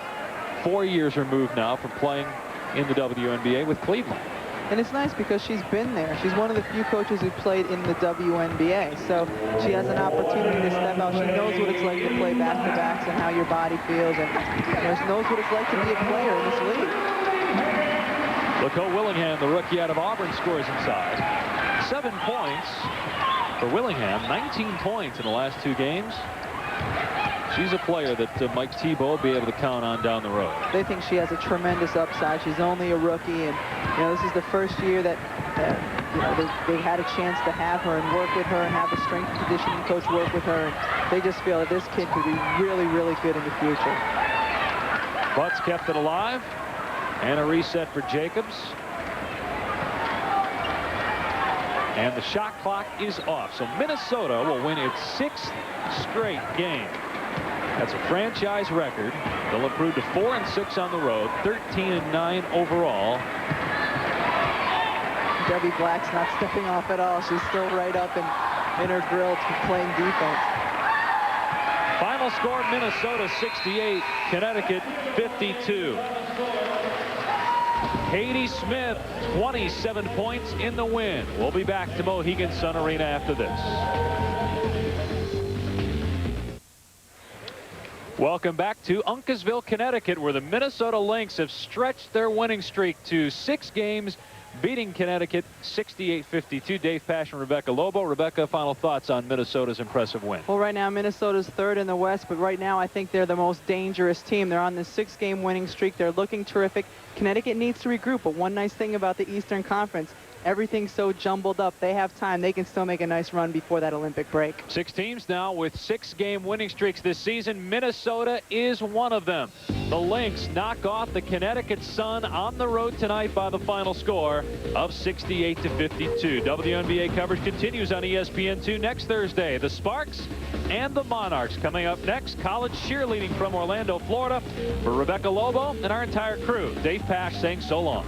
4 years removed now from playing in the WNBA with Cleveland. And it's nice because she's been there. She's one of the few coaches who played in the WNBA. So she has an opportunity to step out. She knows what it's like to play back-to-backs and how your body feels. And she knows what it's like to be a player in this league. Laco Willingham, the rookie out of Auburn, scores inside. 7 points. for Willingham. 19 points in the last 2 games. She's a player that Mike Thibault will be able to count on down the road. They think she has a tremendous upside. She's only a rookie, and this is the first year that they've had a chance to have her and work with her and have a strength and conditioning coach work with her. And they just feel that this kid could be really, really good in the future. Butts kept it alive, and a reset for Jacobs. And the shot clock is off. So Minnesota will win its 6th straight game. That's a franchise record. They'll improve to 4-6 on the road, 13-9 overall. Debbie Black's not stepping off at all. She's still right up in her grill playing defense. Final score, Minnesota 68, Connecticut 52. Katie Smith, 27 points in the win. We'll be back to Mohegan Sun Arena after this. Welcome back to Uncasville, Connecticut, where the Minnesota Lynx have stretched their winning streak to 6 games, beating Connecticut 68-52. Dave Pasch and Rebecca Lobo. Rebecca, final thoughts on Minnesota's impressive win? Well, right now Minnesota's 3rd in the West, but right now I think they're the most dangerous team. They're on this 6-game winning streak. They're looking terrific. Connecticut needs to regroup, but one nice thing about the Eastern Conference, everything's so jumbled up. They have time. They can still make a nice run before that Olympic break. 6 teams now with 6-game winning streaks this season. Minnesota is one of them. The Lynx knock off the Connecticut Sun on the road tonight by the final score of 68-52. WNBA coverage continues on ESPN2 next Thursday. The Sparks and the Monarchs coming up next. College cheerleading from Orlando, Florida. For Rebecca Lobo and our entire crew, Dave Pasch saying so long.